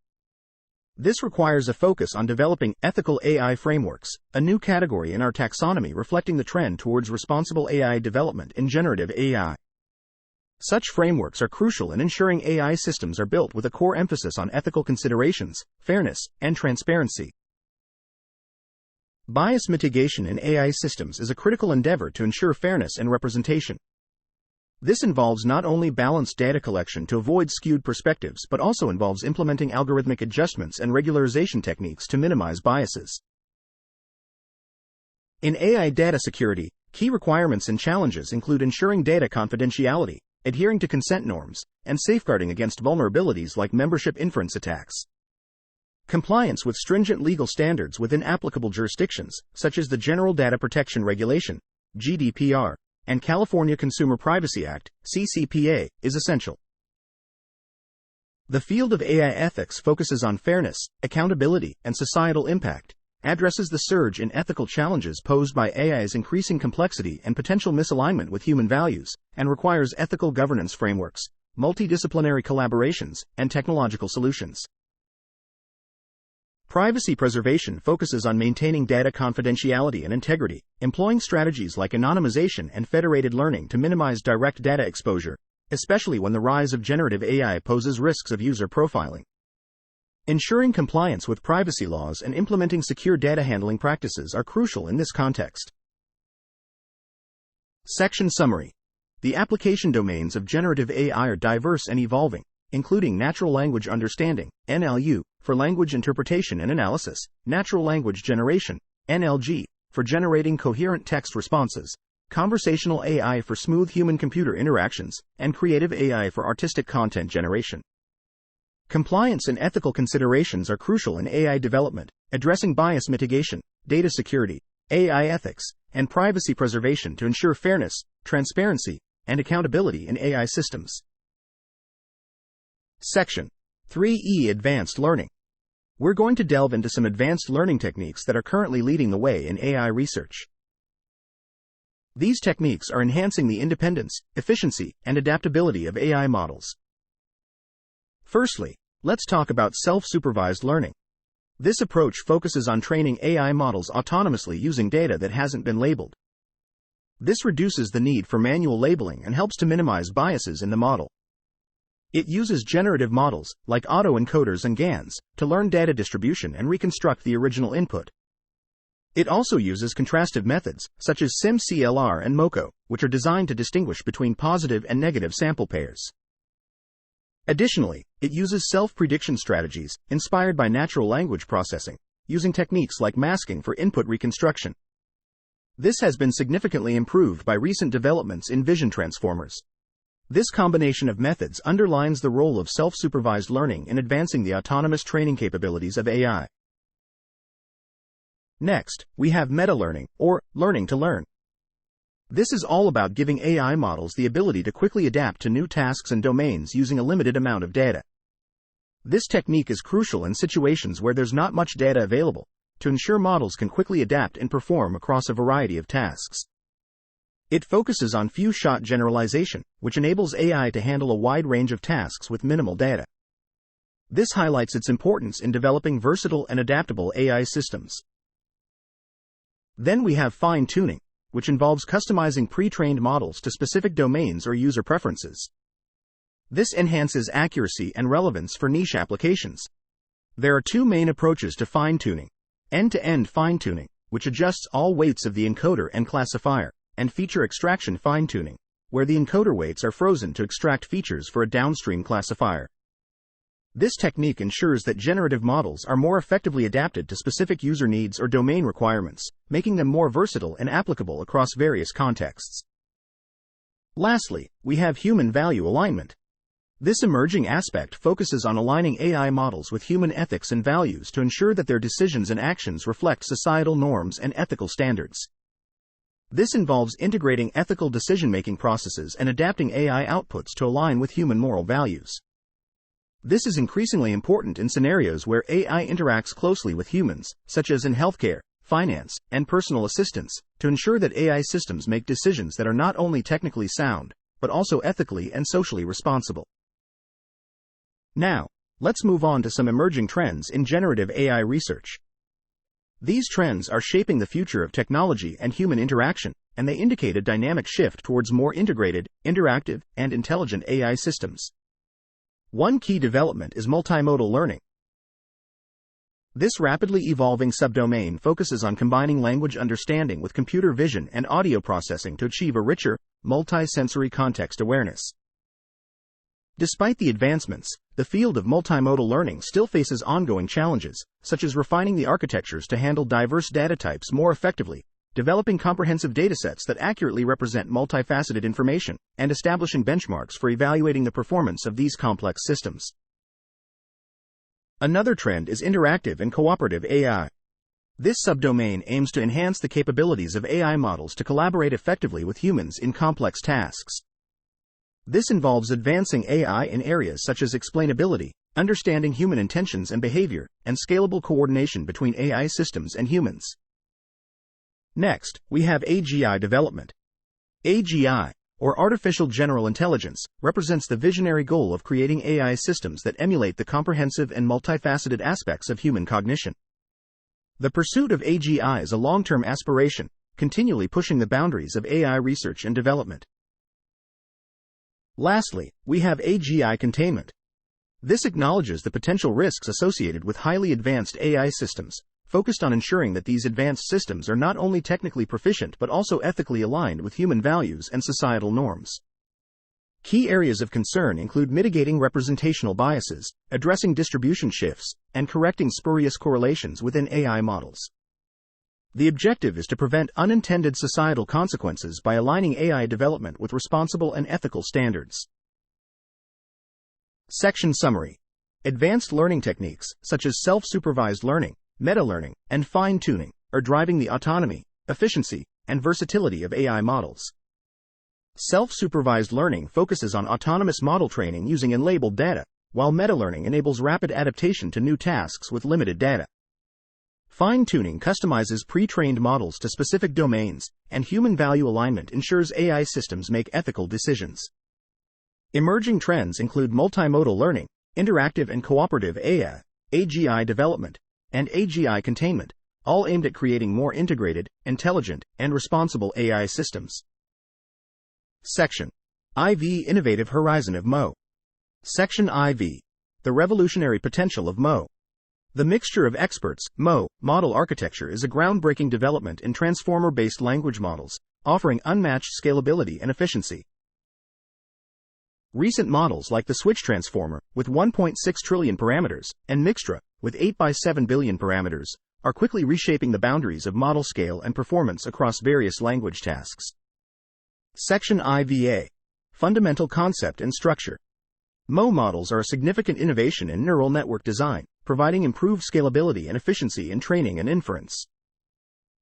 This requires a focus on developing ethical AI frameworks, a new category in our taxonomy reflecting the trend towards responsible AI development in generative AI. Such frameworks are crucial in ensuring AI systems are built with a core emphasis on ethical considerations, fairness, and transparency. Bias mitigation in AI systems is a critical endeavor to ensure fairness and representation. This involves not only balanced data collection to avoid skewed perspectives but also involves implementing algorithmic adjustments and regularization techniques to minimize biases. In AI data security, key requirements and challenges include ensuring data confidentiality, adhering to consent norms, and safeguarding against vulnerabilities like membership inference attacks. Compliance with stringent legal standards within applicable jurisdictions, such as the General Data Protection Regulation, GDPR, and California Consumer Privacy Act, CCPA, is essential. The field of AI ethics focuses on fairness, accountability, and societal impact, addresses the surge in ethical challenges posed by AI's increasing complexity and potential misalignment with human values, and requires ethical governance frameworks, multidisciplinary collaborations, and technological solutions. Privacy preservation focuses on maintaining data confidentiality and integrity, employing strategies like anonymization and federated learning to minimize direct data exposure, especially when the rise of generative AI poses risks of user profiling. Ensuring compliance with privacy laws and implementing secure data handling practices are crucial in this context. Section Summary. The application domains of generative AI are diverse and evolving, including natural language understanding, NLU, for language interpretation and analysis, natural language generation, NLG, for generating coherent text responses, conversational AI for smooth human-computer interactions, and creative AI for artistic content generation. Compliance and ethical considerations are crucial in AI development, addressing bias mitigation, data security, AI ethics, and privacy preservation to ensure fairness, transparency, and accountability in AI systems. Section 3E Advanced Learning. We're going to delve into some advanced learning techniques that are currently leading the way in AI research. These techniques are enhancing the independence, efficiency, and adaptability of AI models. Firstly, let's talk about self-supervised learning. This approach focuses on training AI models autonomously using data that hasn't been labeled. This reduces the need for manual labeling and helps to minimize biases in the model. It uses generative models, like autoencoders and GANs, to learn data distribution and reconstruct the original input. It also uses contrastive methods, such as SIM-CLR and MoCo, which are designed to distinguish between positive and negative sample pairs. Additionally, it uses self-prediction strategies, inspired by natural language processing, using techniques like masking for input reconstruction. This has been significantly improved by recent developments in vision transformers. This combination of methods underlines the role of self-supervised learning in advancing the autonomous training capabilities of AI. Next, we have meta-learning, or learning to learn. This is all about giving AI models the ability to quickly adapt to new tasks and domains using a limited amount of data. This technique is crucial in situations where there's not much data available, to ensure models can quickly adapt and perform across a variety of tasks. It focuses on few-shot generalization, which enables AI to handle a wide range of tasks with minimal data. This highlights its importance in developing versatile and adaptable AI systems. Then we have fine-tuning, which involves customizing pre-trained models to specific domains or user preferences. This enhances accuracy and relevance for niche applications. There are two main approaches to fine-tuning: end-to-end fine-tuning, which adjusts all weights of the encoder and classifier, and feature extraction fine-tuning, where the encoder weights are frozen to extract features for a downstream classifier. This technique ensures that generative models are more effectively adapted to specific user needs or domain requirements, making them more versatile and applicable across various contexts. Lastly, we have human value alignment. This emerging aspect focuses on aligning AI models with human ethics and values to ensure that their decisions and actions reflect societal norms and ethical standards. This involves integrating ethical decision-making processes and adapting AI outputs to align with human moral values. This is increasingly important in scenarios where AI interacts closely with humans, such as in healthcare, finance, and personal assistance, to ensure that AI systems make decisions that are not only technically sound, but also ethically and socially responsible. Now, let's move on to some emerging trends in generative AI research. These trends are shaping the future of technology and human interaction, and they indicate a dynamic shift towards more integrated, interactive, and intelligent AI systems. One key development is multimodal learning. This rapidly evolving subdomain focuses on combining language understanding with computer vision and audio processing to achieve a richer, multi-sensory context awareness. Despite the advancements, the field of multimodal learning still faces ongoing challenges, such as refining the architectures to handle diverse data types more effectively, developing comprehensive datasets that accurately represent multifaceted information, and establishing benchmarks for evaluating the performance of these complex systems. Another trend is interactive and cooperative AI. This subdomain aims to enhance the capabilities of AI models to collaborate effectively with humans in complex tasks. This involves advancing AI in areas such as explainability, understanding human intentions and behavior, and scalable coordination between AI systems and humans. Next, we have AGI development. AGI, or Artificial General Intelligence, represents the visionary goal of creating AI systems that emulate the comprehensive and multifaceted aspects of human cognition. The pursuit of AGI is a long-term aspiration, continually pushing the boundaries of AI research and development. Lastly, we have AGI containment. This acknowledges the potential risks associated with highly advanced AI systems, focused on ensuring that these advanced systems are not only technically proficient but also ethically aligned with human values and societal norms. Key areas of concern include mitigating representational biases, addressing distribution shifts, and correcting spurious correlations within AI models. The objective is to prevent unintended societal consequences by aligning AI development with responsible and ethical standards. Section Summary. Advanced learning techniques, such as self-supervised learning, meta-learning, and fine-tuning, are driving the autonomy, efficiency, and versatility of AI models. Self-supervised learning focuses on autonomous model training using unlabeled data, while meta-learning enables rapid adaptation to new tasks with limited data. Fine-tuning customizes pre-trained models to specific domains, and human value alignment ensures AI systems make ethical decisions. Emerging trends include multimodal learning, interactive and cooperative AI, AGI development, and AGI containment, all aimed at creating more integrated, intelligent, and responsible AI systems. Section IV. Innovative Horizon of MO. Section IV. The revolutionary potential of MO. The mixture of experts, MO, model architecture is a groundbreaking development in transformer-based language models, offering unmatched scalability and efficiency. Recent models like the Switch Transformer, with 1.6 trillion parameters, and Mixtra, with 8 by 7 billion parameters, are quickly reshaping the boundaries of model scale and performance across various language tasks. Section IVA. Fundamental Concept and Structure. MO models are a significant innovation in neural network design, providing improved scalability and efficiency in training and inference.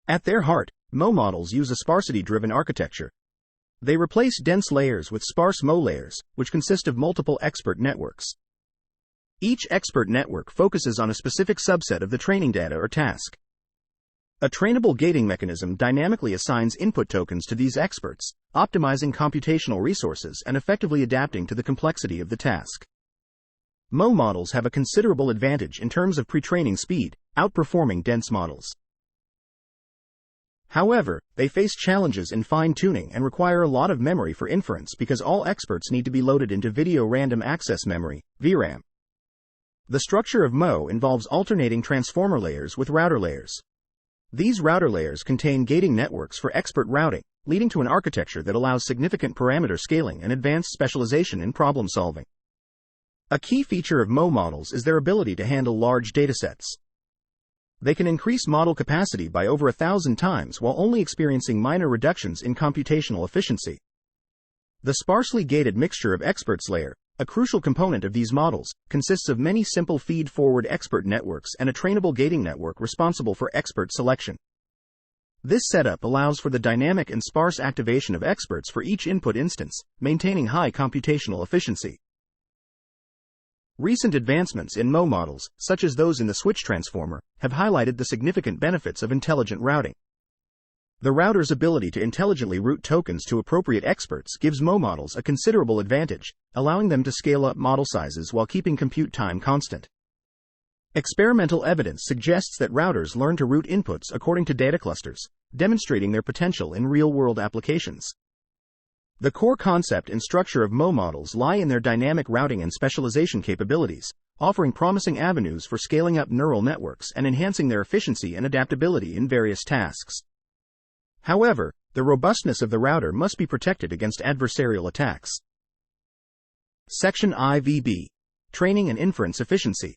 At their heart, MO models use a sparsity-driven architecture. They replace dense layers with sparse MO layers, which consist of multiple expert networks. Each expert network focuses on a specific subset of the training data or task. A trainable gating mechanism dynamically assigns input tokens to these experts, optimizing computational resources and effectively adapting to the complexity of the task. MO models have a considerable advantage in terms of pre-training speed, outperforming dense models. However, they face challenges in fine-tuning and require a lot of memory for inference because all experts need to be loaded into Video Random Access Memory, VRAM. The structure of MO involves alternating transformer layers with router layers. These router layers contain gating networks for expert routing, leading to an architecture that allows significant parameter scaling and advanced specialization in problem solving. A key feature of MO models is their ability to handle large datasets. They can increase model capacity by over 1,000 times while only experiencing minor reductions in computational efficiency. The sparsely gated mixture of experts layer, a crucial component of these models, consists of many simple feed-forward expert networks and a trainable gating network responsible for expert selection. This setup allows for the dynamic and sparse activation of experts for each input instance, maintaining high computational efficiency. Recent advancements in MO models, such as those in the Switch Transformer, have highlighted the significant benefits of intelligent routing. The router's ability to intelligently route tokens to appropriate experts gives MO models a considerable advantage, allowing them to scale up model sizes while keeping compute time constant. Experimental evidence suggests that routers learn to route inputs according to data clusters, demonstrating their potential in real-world applications. The core concept and structure of MO models lie in their dynamic routing and specialization capabilities, offering promising avenues for scaling up neural networks and enhancing their efficiency and adaptability in various tasks. However, the robustness of the router must be protected against adversarial attacks. Section IVB. Training and Inference Efficiency.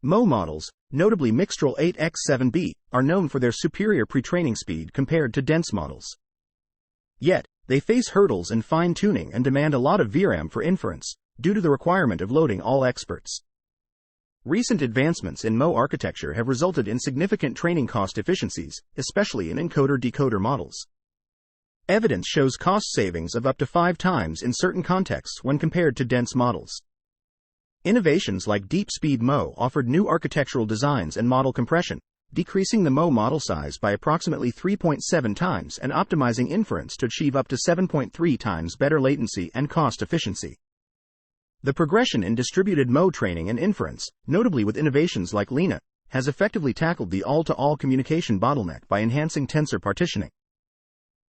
MO models, notably Mixtral 8x7b, are known for their superior pre-training speed compared to dense models. Yet, they face hurdles in fine-tuning and demand a lot of VRAM for inference, due to the requirement of loading all experts. Recent advancements in MO architecture have resulted in significant training cost efficiencies, especially in encoder-decoder models. Evidence shows cost savings of up to 5 times in certain contexts when compared to dense models. Innovations like deep-speed MO offered new architectural designs and model compression, decreasing the MO model size by approximately 3.7 times and optimizing inference to achieve up to 7.3 times better latency and cost efficiency. The progression in distributed MO training and inference, notably with innovations like Lena, has effectively tackled the all-to-all communication bottleneck by enhancing tensor partitioning.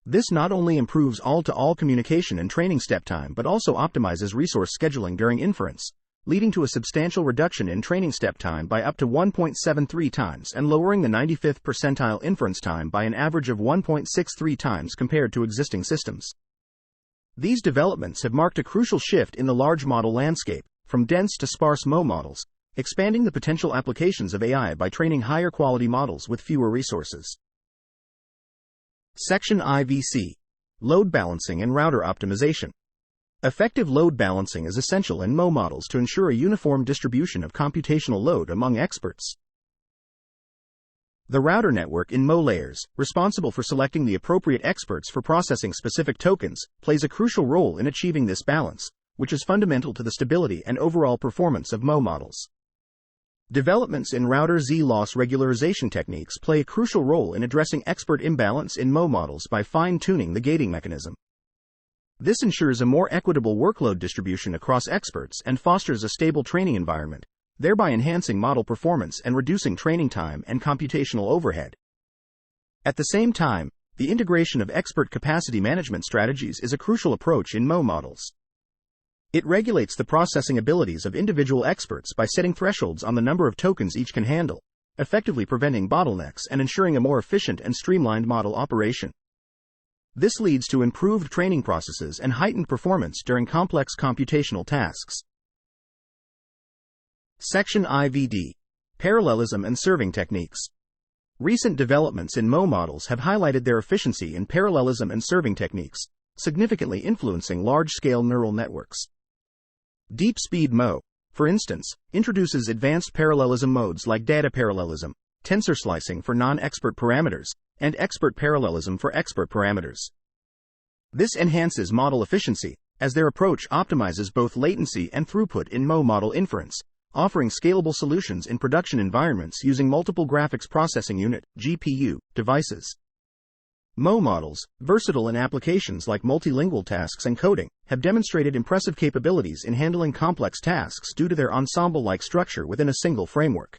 This not only improves all-to-all communication and training step time but also optimizes resource scheduling during inference, leading to a substantial reduction in training step time by up to 1.73 times and lowering the 95th percentile inference time by an average of 1.63 times compared to existing systems. These developments have marked a crucial shift in the large model landscape, from dense to sparse MO models, expanding the potential applications of AI by training higher quality models with fewer resources. Section IVC: Load Balancing and Router Optimization. Effective load balancing is essential in MO models to ensure a uniform distribution of computational load among experts. The router network in MO layers, responsible for selecting the appropriate experts for processing specific tokens, plays a crucial role in achieving this balance, which is fundamental to the stability and overall performance of MO models. Developments in router Z-loss regularization techniques play a crucial role in addressing expert imbalance in MO models by fine-tuning the gating mechanism. This ensures a more equitable workload distribution across experts and fosters a stable training environment, thereby enhancing model performance and reducing training time and computational overhead. At the same time, the integration of expert capacity management strategies is a crucial approach in MO models. It regulates the processing abilities of individual experts by setting thresholds on the number of tokens each can handle, effectively preventing bottlenecks and ensuring a more efficient and streamlined model operation. This leads to improved training processes and heightened performance during complex computational tasks. Section IVD: Parallelism and Serving Techniques. Recent developments in MO models have highlighted their efficiency in parallelism and serving techniques, significantly influencing large-scale neural networks. Deep-speed MO, for instance, introduces advanced parallelism modes like data parallelism, tensor slicing for non-expert parameters, and expert parallelism for expert parameters. This enhances model efficiency, as their approach optimizes both latency and throughput in MO model inference, offering scalable solutions in production environments using multiple graphics processing unit (GPU) devices. MO models, versatile in applications like multilingual tasks and coding, have demonstrated impressive capabilities in handling complex tasks due to their ensemble-like structure within a single framework.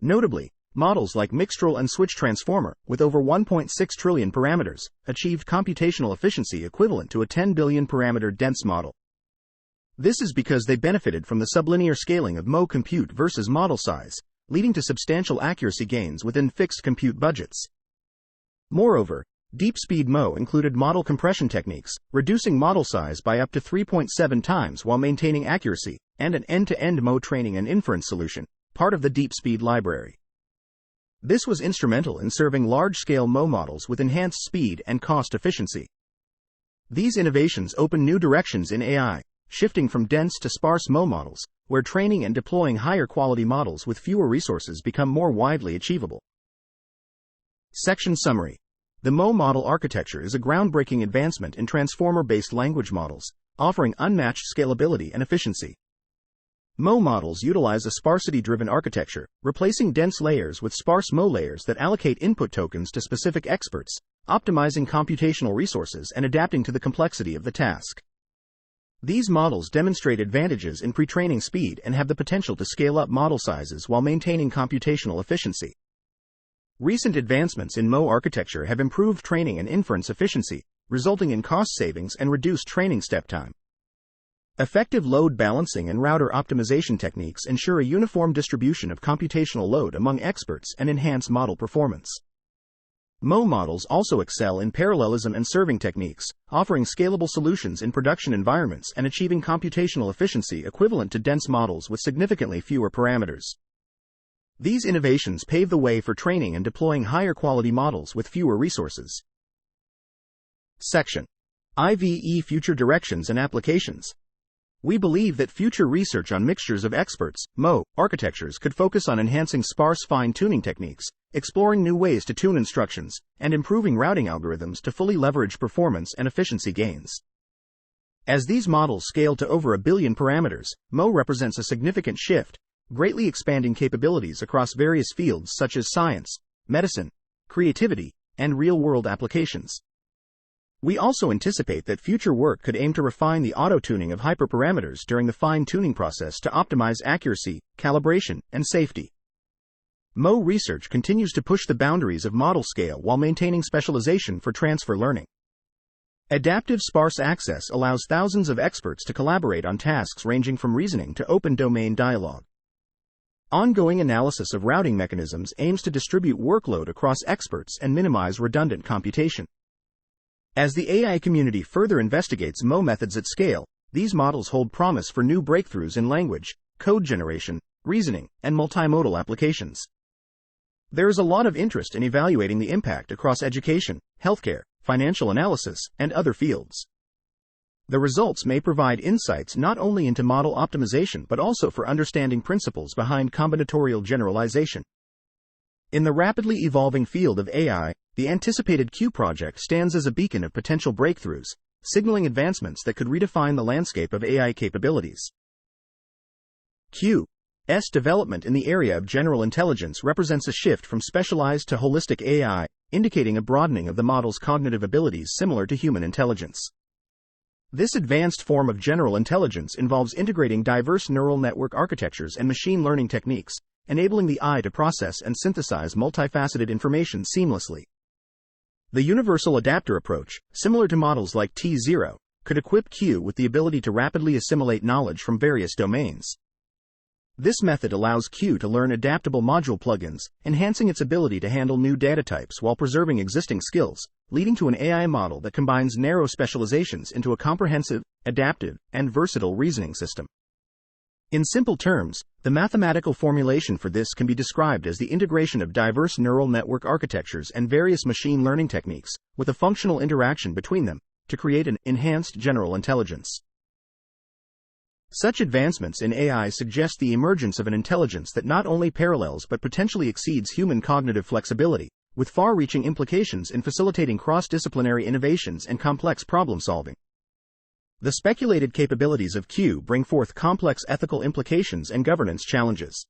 Notably, models like Mixtral and Switch Transformer, with over 1.6 trillion parameters, achieved computational efficiency equivalent to a 10 billion parameter dense model. This is because they benefited from the sublinear scaling of MO compute versus model size, leading to substantial accuracy gains within fixed compute budgets. Moreover, deep-speed MO included model compression techniques, reducing model size by up to 3.7 times while maintaining accuracy, and an end-to-end MO training and inference solution, part of the deep-speed library. This was instrumental in serving large-scale MO models with enhanced speed and cost efficiency. These innovations open new directions in AI, shifting from dense to sparse MO models, where training and deploying higher-quality models with fewer resources become more widely achievable. Section Summary: The MO model architecture is a groundbreaking advancement in transformer-based language models, offering unmatched scalability and efficiency. MO models utilize a sparsity-driven architecture, replacing dense layers with sparse MO layers that allocate input tokens to specific experts, optimizing computational resources and adapting to the complexity of the task. These models demonstrate advantages in pre-training speed and have the potential to scale up model sizes while maintaining computational efficiency. Recent advancements in MO architecture have improved training and inference efficiency, resulting in cost savings and reduced training step time. Effective load balancing and router optimization techniques ensure a uniform distribution of computational load among experts and enhance model performance. MO models also excel in parallelism and serving techniques, offering scalable solutions in production environments and achieving computational efficiency equivalent to dense models with significantly fewer parameters. These innovations pave the way for training and deploying higher quality models with fewer resources. Section IVE: Future Directions and Applications. We believe that future research on mixtures of experts, MO, architectures could focus on enhancing sparse fine-tuning techniques, exploring new ways to tune instructions, and improving routing algorithms to fully leverage performance and efficiency gains. As these models scale to over 1 billion parameters, MO represents a significant shift, greatly expanding capabilities across various fields such as science, medicine, creativity, and real-world applications. We also anticipate that future work could aim to refine the auto-tuning of hyperparameters during the fine-tuning process to optimize accuracy, calibration, and safety. MO research continues to push the boundaries of model scale while maintaining specialization for transfer learning. Adaptive sparse access allows thousands of experts to collaborate on tasks ranging from reasoning to open domain dialogue. Ongoing analysis of routing mechanisms aims to distribute workload across experts and minimize redundant computation. As the AI community further investigates MO methods at scale, these models hold promise for new breakthroughs in language, code generation, reasoning, and multimodal applications. There is a lot of interest in evaluating the impact across education, healthcare, financial analysis, and other fields. The results may provide insights not only into model optimization but also for understanding principles behind combinatorial generalization. In the rapidly evolving field of AI, the anticipated Q project stands as a beacon of potential breakthroughs, signaling advancements that could redefine the landscape of AI capabilities. Q's development in the area of general intelligence represents a shift from specialized to holistic AI, indicating a broadening of the model's cognitive abilities similar to human intelligence. This advanced form of general intelligence involves integrating diverse neural network architectures and machine learning techniques, enabling the eye to process and synthesize multifaceted information seamlessly. The universal adapter approach, similar to models like T0, could equip Q with the ability to rapidly assimilate knowledge from various domains. This method allows Q to learn adaptable module plugins, enhancing its ability to handle new data types while preserving existing skills, leading to an AI model that combines narrow specializations into a comprehensive, adaptive, and versatile reasoning system. In simple terms, the mathematical formulation for this can be described as the integration of diverse neural network architectures and various machine learning techniques, with a functional interaction between them, to create an enhanced general intelligence. Such advancements in AI suggest the emergence of an intelligence that not only parallels but potentially exceeds human cognitive flexibility, with far-reaching implications in facilitating cross-disciplinary innovations and complex problem-solving. The speculated capabilities of Q bring forth complex ethical implications and governance challenges.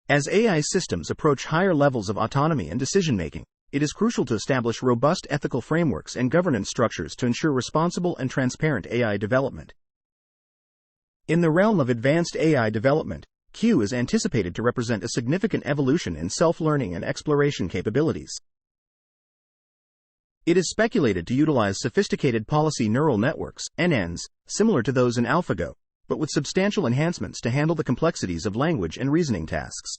As AI systems approach higher levels of autonomy and decision-making, it is crucial to establish robust ethical frameworks and governance structures to ensure responsible and transparent AI development. In the realm of advanced AI development, Q is anticipated to represent a significant evolution in self-learning and exploration capabilities. It is speculated to utilize sophisticated policy neural networks, NNs, similar to those in AlphaGo, but with substantial enhancements to handle the complexities of language and reasoning tasks.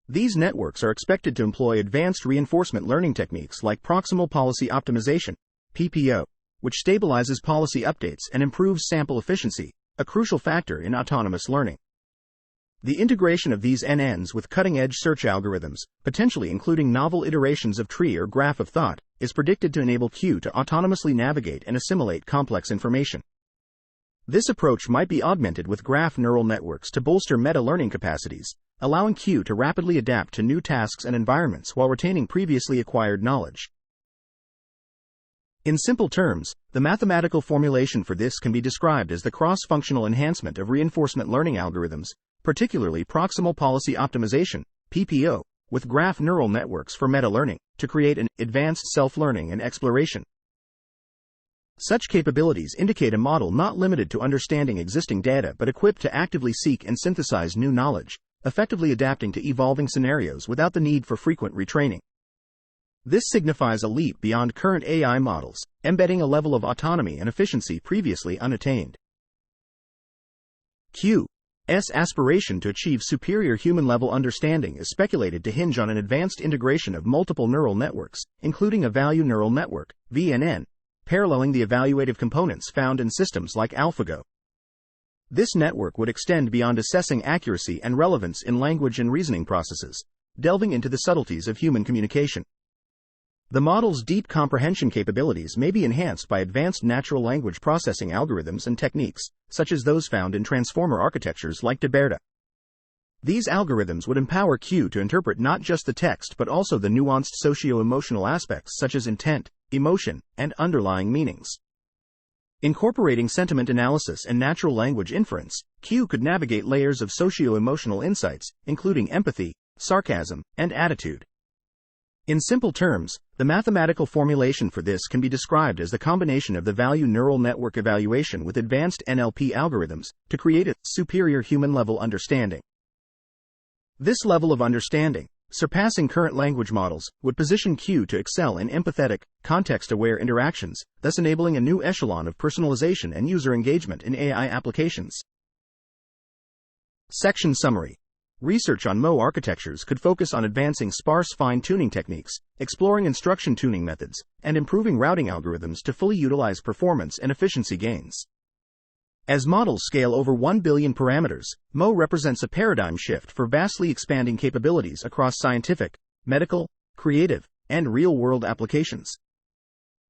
These networks are expected to employ advanced reinforcement learning techniques like proximal policy optimization, PPO, which stabilizes policy updates and improves sample efficiency, a crucial factor in autonomous learning. The integration of these NNs with cutting-edge search algorithms, potentially including novel iterations of tree or graph of thought, is predicted to enable Q to autonomously navigate and assimilate complex information. This approach might be augmented with graph neural networks to bolster meta-learning capacities, allowing Q to rapidly adapt to new tasks and environments while retaining previously acquired knowledge. In simple terms, the mathematical formulation for this can be described as the cross-functional enhancement of reinforcement learning algorithms, particularly proximal policy optimization, PPO, with graph neural networks for meta-learning, to create an advanced self-learning and exploration. Such capabilities indicate a model not limited to understanding existing data but equipped to actively seek and synthesize new knowledge, effectively adapting to evolving scenarios without the need for frequent retraining. This signifies a leap beyond current AI models, embedding a level of autonomy and efficiency previously unattained. Q's aspiration to achieve superior human-level understanding is speculated to hinge on an advanced integration of multiple neural networks, including a value neural network, VNN, paralleling the evaluative components found in systems like AlphaGo. This network would extend beyond assessing accuracy and relevance in language and reasoning processes, delving into the subtleties of human communication. The model's deep comprehension capabilities may be enhanced by advanced natural language processing algorithms and techniques, such as those found in transformer architectures like DeBerta. These algorithms would empower Q to interpret not just the text but also the nuanced socio-emotional aspects such as intent, emotion, and underlying meanings. Incorporating sentiment analysis and natural language inference, Q could navigate layers of socio-emotional insights, including empathy, sarcasm, and attitude. In simple terms, the mathematical formulation for this can be described as the combination of the value neural network evaluation with advanced NLP algorithms to create a superior human-level understanding. This level of understanding, surpassing current language models, would position Q to excel in empathetic, context-aware interactions, thus enabling a new echelon of personalization and user engagement in AI applications. Section Summary. Research on MO architectures could focus on advancing sparse fine-tuning techniques, exploring instruction tuning methods, and improving routing algorithms to fully utilize performance and efficiency gains. As models scale over 1 billion parameters, MO represents a paradigm shift for vastly expanding capabilities across scientific, medical, creative, and real-world applications.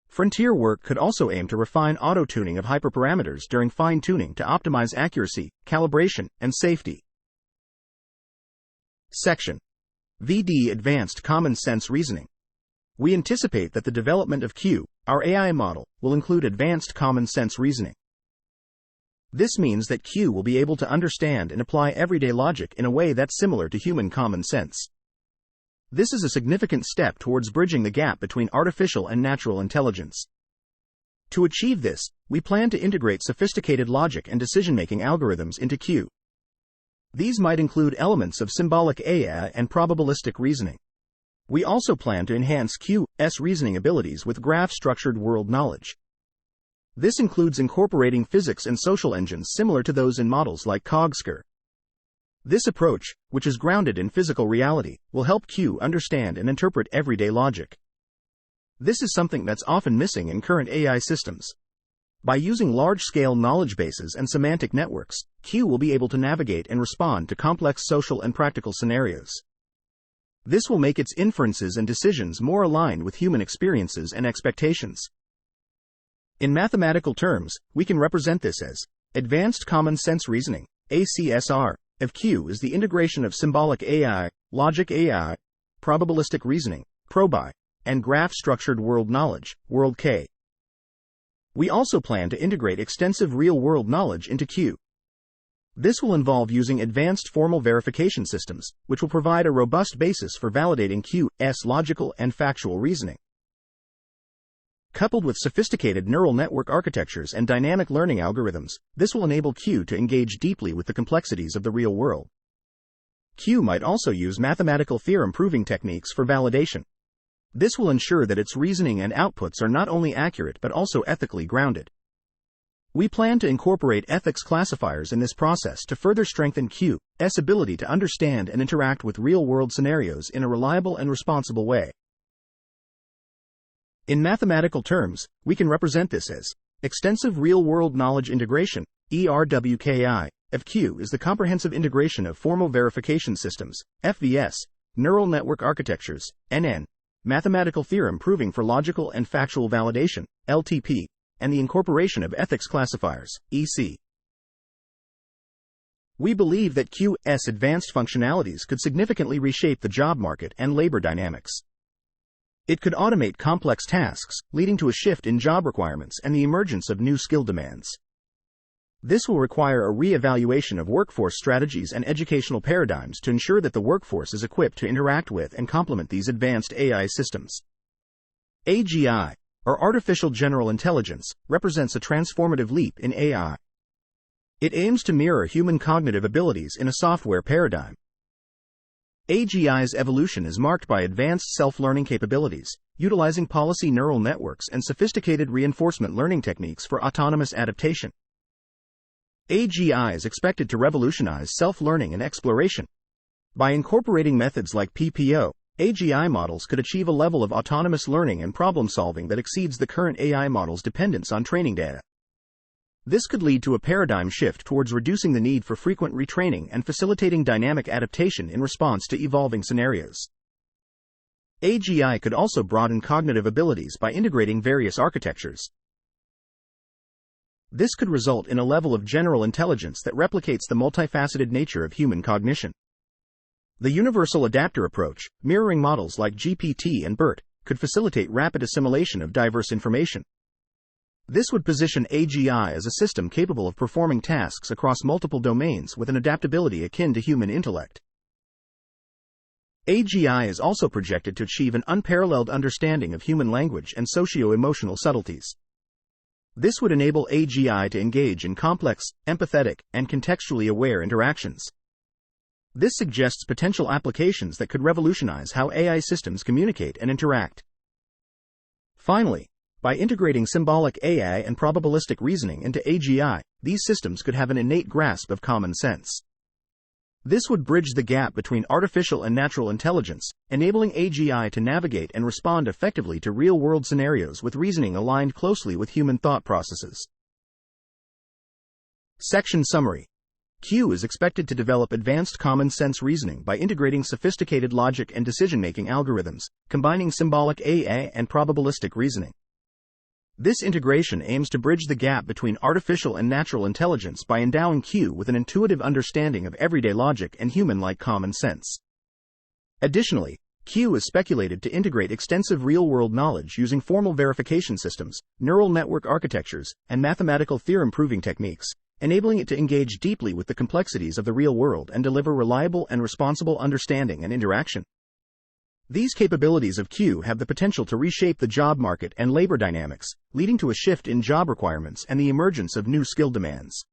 Frontier work could also aim to refine auto-tuning of hyperparameters during fine-tuning to optimize accuracy, calibration, and safety. Section VD Advanced Common Sense Reasoning. We anticipate that the development of Q, our AI model, will include advanced common sense reasoning. This means that Q will be able to understand and apply everyday logic in a way that's similar to human common sense. This is a significant step towards bridging the gap between artificial and natural intelligence. To achieve this, we plan to integrate sophisticated logic and decision-making algorithms into Q. These might include elements of symbolic AI and probabilistic reasoning. We also plan to enhance Q's reasoning abilities with graph-structured world knowledge. This includes incorporating physics and social engines similar to those in models like Cogscore. This approach, which is grounded in physical reality, will help Q understand and interpret everyday logic. This is something that's often missing in current AI systems. By using large-scale knowledge bases and semantic networks, Q will be able to navigate and respond to complex social and practical scenarios. This will make its inferences and decisions more aligned with human experiences and expectations. In mathematical terms, we can represent this as Advanced Common Sense Reasoning, ACSR, of Q is the integration of symbolic AI, logic AI, probabilistic reasoning, PROBI, and graph-structured world knowledge, World K. We also plan to integrate extensive real-world knowledge into Q. This will involve using advanced formal verification systems, which will provide a robust basis for validating Q's logical and factual reasoning. Coupled with sophisticated neural network architectures and dynamic learning algorithms, this will enable Q to engage deeply with the complexities of the real world. Q might also use mathematical theorem-proving techniques for validation. This will ensure that its reasoning and outputs are not only accurate but also ethically grounded. We plan to incorporate ethics classifiers in this process to further strengthen Q's ability to understand and interact with real-world scenarios in a reliable and responsible way. In mathematical terms, we can represent this as Extensive Real-World Knowledge Integration, ERWKI, of Q is the comprehensive integration of formal verification systems, FVS, neural network architectures, NN, mathematical theorem proving for logical and factual validation, LTP, and the incorporation of ethics classifiers, EC. We believe that Q's advanced functionalities could significantly reshape the job market and labor dynamics. It could automate complex tasks, leading to a shift in job requirements and the emergence of new skill demands. This will require a re-evaluation of workforce strategies and educational paradigms to ensure that the workforce is equipped to interact with and complement these advanced AI systems. AGI, or Artificial General Intelligence, represents a transformative leap in AI. It aims to mirror human cognitive abilities in a software paradigm. AGI's evolution is marked by advanced self-learning capabilities, utilizing policy neural networks and sophisticated reinforcement learning techniques for autonomous adaptation. AGI is expected to revolutionize self-learning and exploration. By incorporating methods like PPO, AGI models could achieve a level of autonomous learning and problem-solving that exceeds the current AI model's dependence on training data. This could lead to a paradigm shift towards reducing the need for frequent retraining and facilitating dynamic adaptation in response to evolving scenarios. AGI could also broaden cognitive abilities by integrating various architectures. This could result in a level of general intelligence that replicates the multifaceted nature of human cognition. The universal adapter approach, mirroring models like GPT and BERT, could facilitate rapid assimilation of diverse information. This would position AGI as a system capable of performing tasks across multiple domains with an adaptability akin to human intellect. AGI is also projected to achieve an unparalleled understanding of human language and socio-emotional subtleties. This would enable AGI to engage in complex, empathetic, and contextually aware interactions. This suggests potential applications that could revolutionize how AI systems communicate and interact. Finally, by integrating symbolic AI and probabilistic reasoning into AGI, these systems could have an innate grasp of common sense. This would bridge the gap between artificial and natural intelligence, enabling AGI to navigate and respond effectively to real-world scenarios with reasoning aligned closely with human thought processes. Section Summary. Q is expected to develop advanced common sense reasoning by integrating sophisticated logic and decision-making algorithms, combining symbolic AI and probabilistic reasoning. This integration aims to bridge the gap between artificial and natural intelligence by endowing Q with an intuitive understanding of everyday logic and human-like common sense. Additionally, Q is speculated to integrate extensive real-world knowledge using formal verification systems, neural network architectures, and mathematical theorem-proving techniques, enabling it to engage deeply with the complexities of the real world and deliver reliable and responsible understanding and interaction. These capabilities of Q have the potential to reshape the job market and labor dynamics, leading to a shift in job requirements and the emergence of new skill demands.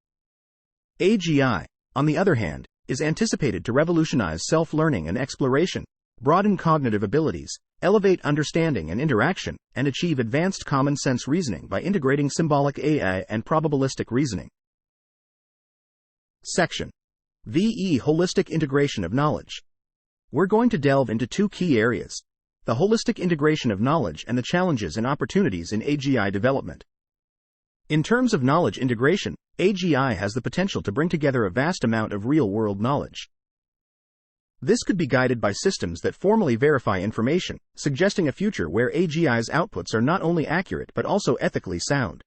AGI, on the other hand, is anticipated to revolutionize self-learning and exploration, broaden cognitive abilities, elevate understanding and interaction, and achieve advanced common sense reasoning by integrating symbolic AI and probabilistic reasoning. Section VE Holistic Integration of Knowledge. We're going to delve into two key areas: the holistic integration of knowledge and the challenges and opportunities in AGI development. In terms of knowledge integration, AGI has the potential to bring together a vast amount of real-world knowledge. This could be guided by systems that formally verify information, suggesting a future where AGI's outputs are not only accurate but also ethically sound.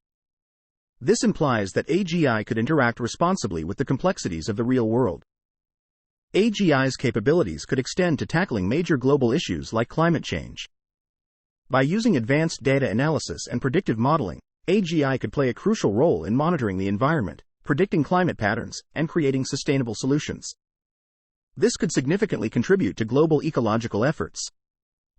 This implies that AGI could interact responsibly with the complexities of the real world. AGI's capabilities could extend to tackling major global issues like climate change. By using advanced data analysis and predictive modeling, AGI could play a crucial role in monitoring the environment, predicting climate patterns, and creating sustainable solutions. This could significantly contribute to global ecological efforts.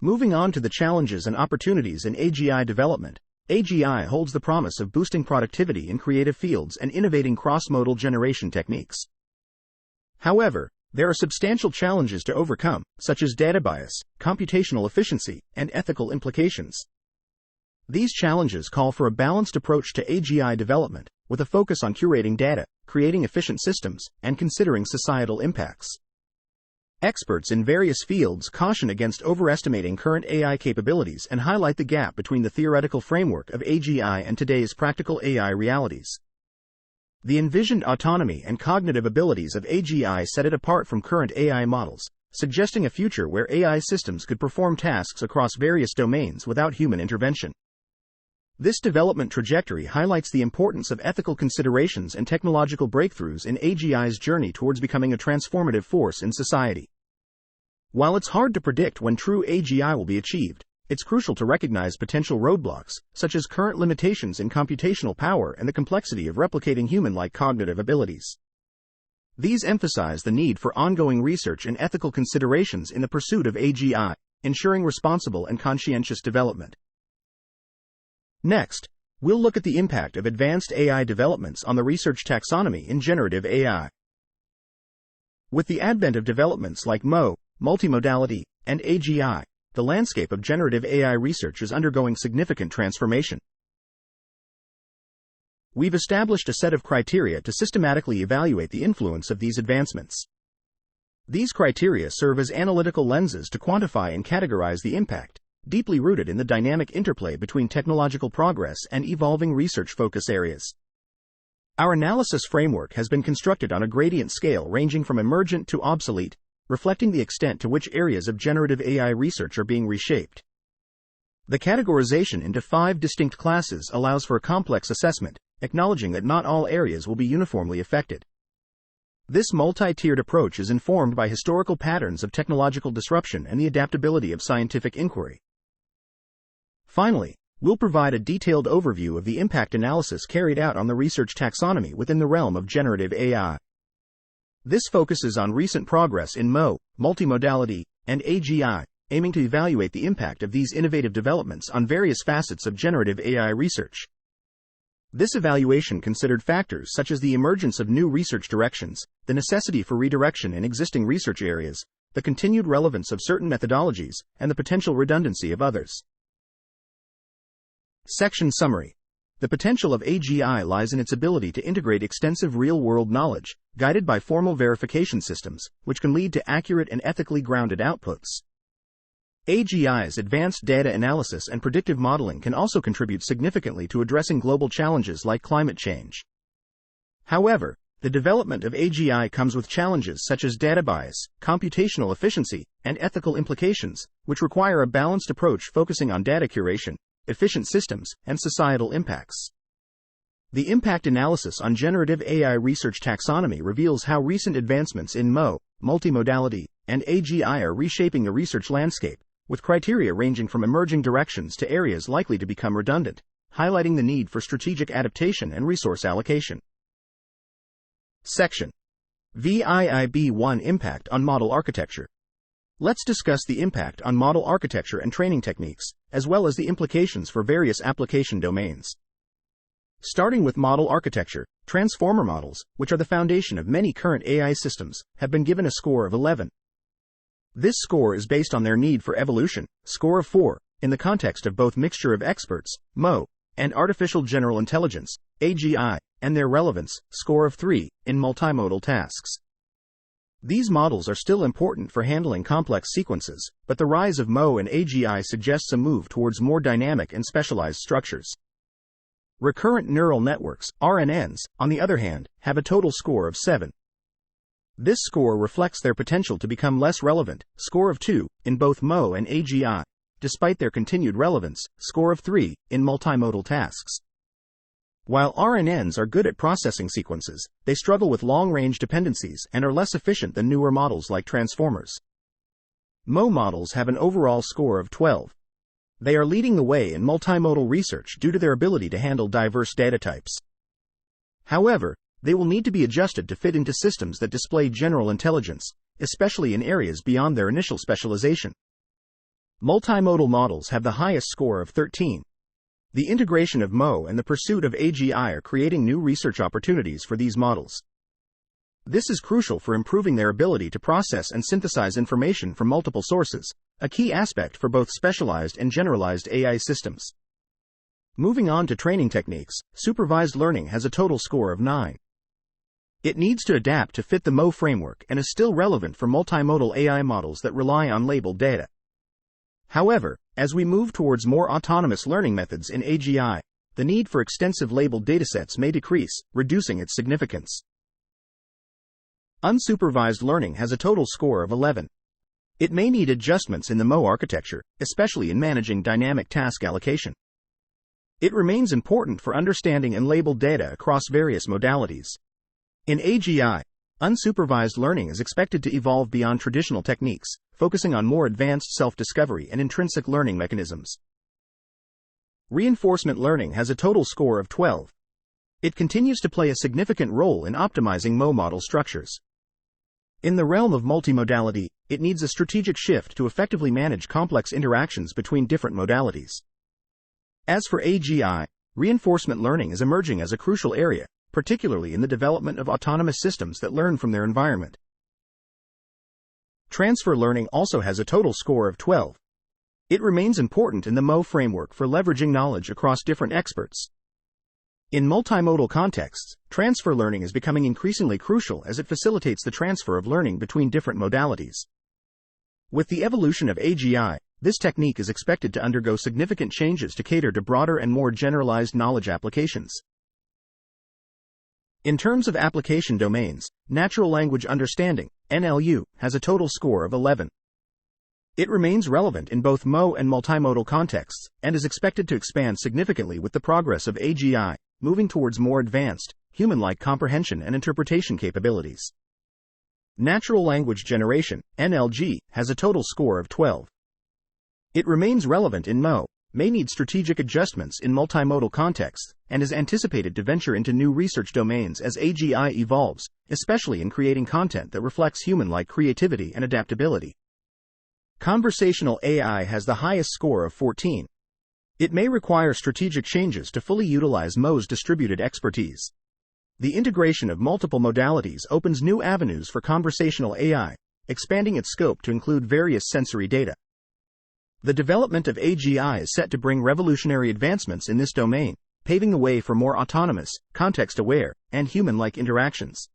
Moving on to the challenges and opportunities in AGI development, AGI holds the promise of boosting productivity in creative fields and innovating cross-modal generation techniques. However, there are substantial challenges to overcome, such as data bias, computational efficiency, and ethical implications. These challenges call for a balanced approach to AGI development, with a focus on curating data, creating efficient systems, and considering societal impacts. Experts in various fields caution against overestimating current AI capabilities and highlight the gap between the theoretical framework of AGI and today's practical AI realities. The envisioned autonomy and cognitive abilities of AGI set it apart from current AI models, suggesting a future where AI systems could perform tasks across various domains without human intervention. This development trajectory highlights the importance of ethical considerations and technological breakthroughs in AGI's journey towards becoming a transformative force in society. While it's hard to predict when true AGI will be achieved, it's crucial to recognize potential roadblocks, such as current limitations in computational power and the complexity of replicating human-like cognitive abilities. These emphasize the need for ongoing research and ethical considerations in the pursuit of AGI, ensuring responsible and conscientious development. Next, we'll look at the impact of advanced AI developments on the research taxonomy in generative AI. With the advent of developments like multimodality, and AGI, the landscape of generative AI research is undergoing significant transformation. We've established a set of criteria to systematically evaluate the influence of these advancements. These criteria serve as analytical lenses to quantify and categorize the impact, deeply rooted in the dynamic interplay between technological progress and evolving research focus areas. Our analysis framework has been constructed on a gradient scale ranging from emergent to obsolete, reflecting the extent to which areas of generative AI research are being reshaped. The categorization into 5 distinct classes allows for a complex assessment, acknowledging that not all areas will be uniformly affected. This multi-tiered approach is informed by historical patterns of technological disruption and the adaptability of scientific inquiry. Finally, we'll provide a detailed overview of the impact analysis carried out on the research taxonomy within the realm of generative AI. This focuses on recent progress in MO, multimodality, and AGI, aiming to evaluate the impact of these innovative developments on various facets of generative AI research. This evaluation considered factors such as the emergence of new research directions, the necessity for redirection in existing research areas, the continued relevance of certain methodologies, and the potential redundancy of others. Section Summary. The potential of AGI lies in its ability to integrate extensive real-world knowledge, guided by formal verification systems, which can lead to accurate and ethically grounded outputs. AGI's advanced data analysis and predictive modeling can also contribute significantly to addressing global challenges like climate change. However, the development of AGI comes with challenges such as data bias, computational efficiency, and ethical implications, which require a balanced approach focusing on data curation, efficient systems, and societal impacts. The impact analysis on generative AI research taxonomy reveals how recent advancements in MO, multimodality, and AGI are reshaping the research landscape, with criteria ranging from emerging directions to areas likely to become redundant, highlighting the need for strategic adaptation and resource allocation. Section VIIB1 Impact on Model Architecture. Let's discuss the impact on model architecture and training techniques, as well as the implications for various application domains. Starting with model architecture, transformer models, which are the foundation of many current AI systems, have been given a score of 11. This score is based on their need for evolution, score of 4, in the context of both mixture of experts, MO, and artificial general intelligence, AGI, and their relevance, score of 3, in multimodal tasks. These models are still important for handling complex sequences, but the rise of MO and AGI suggests a move towards more dynamic and specialized structures. Recurrent neural networks, RNNs, on the other hand, have a total score of 7. This score reflects their potential to become less relevant, score of 2, in both MO and AGI, despite their continued relevance, score of 3, in multimodal tasks. While RNNs are good at processing sequences, they struggle with long-range dependencies and are less efficient than newer models like transformers. MO models have an overall score of 12. They are leading the way in multimodal research due to their ability to handle diverse data types. However, they will need to be adjusted to fit into systems that display general intelligence, especially in areas beyond their initial specialization. Multimodal models have the highest score of 13. The integration of MO and the pursuit of AGI are creating new research opportunities for these models. This is crucial for improving their ability to process and synthesize information from multiple sources, a key aspect for both specialized and generalized AI systems. Moving on to training techniques, supervised learning has a total score of 9. It needs to adapt to fit the MO framework and is still relevant for multimodal AI models that rely on labeled data. However, as we move towards more autonomous learning methods in AGI, the need for extensive labeled datasets may decrease, reducing its significance. Unsupervised learning has a total score of 11. It may need adjustments in the MO architecture, especially in managing dynamic task allocation. It remains important for understanding and labeled data across various modalities. In AGI, unsupervised learning is expected to evolve beyond traditional techniques, focusing on more advanced self-discovery and intrinsic learning mechanisms. Reinforcement learning has a total score of 12. It continues to play a significant role in optimizing MO model structures. In the realm of multimodality, it needs a strategic shift to effectively manage complex interactions between different modalities. As for AGI, reinforcement learning is emerging as a crucial area, particularly in the development of autonomous systems that learn from their environment. Transfer learning also has a total score of 12. It remains important in the MO framework for leveraging knowledge across different experts. In multimodal contexts, transfer learning is becoming increasingly crucial as it facilitates the transfer of learning between different modalities. With the evolution of AGI, this technique is expected to undergo significant changes to cater to broader and more generalized knowledge applications. In terms of application domains, natural language understanding, NLU, has a total score of 11. It remains relevant in both MO and multimodal contexts, and is expected to expand significantly with the progress of AGI, moving towards more advanced, human-like comprehension and interpretation capabilities. Natural language generation, NLG, has a total score of 12. It remains relevant in MO, may need strategic adjustments in multimodal contexts, and is anticipated to venture into new research domains as AGI evolves, especially in creating content that reflects human-like creativity and adaptability. Conversational AI has the highest score of 14. It may require strategic changes to fully utilize MO's distributed expertise. The integration of multiple modalities opens new avenues for conversational AI, expanding its scope to include various sensory data. The development of AGI is set to bring revolutionary advancements in this domain, paving the way for more autonomous, context-aware, and human-like interactions.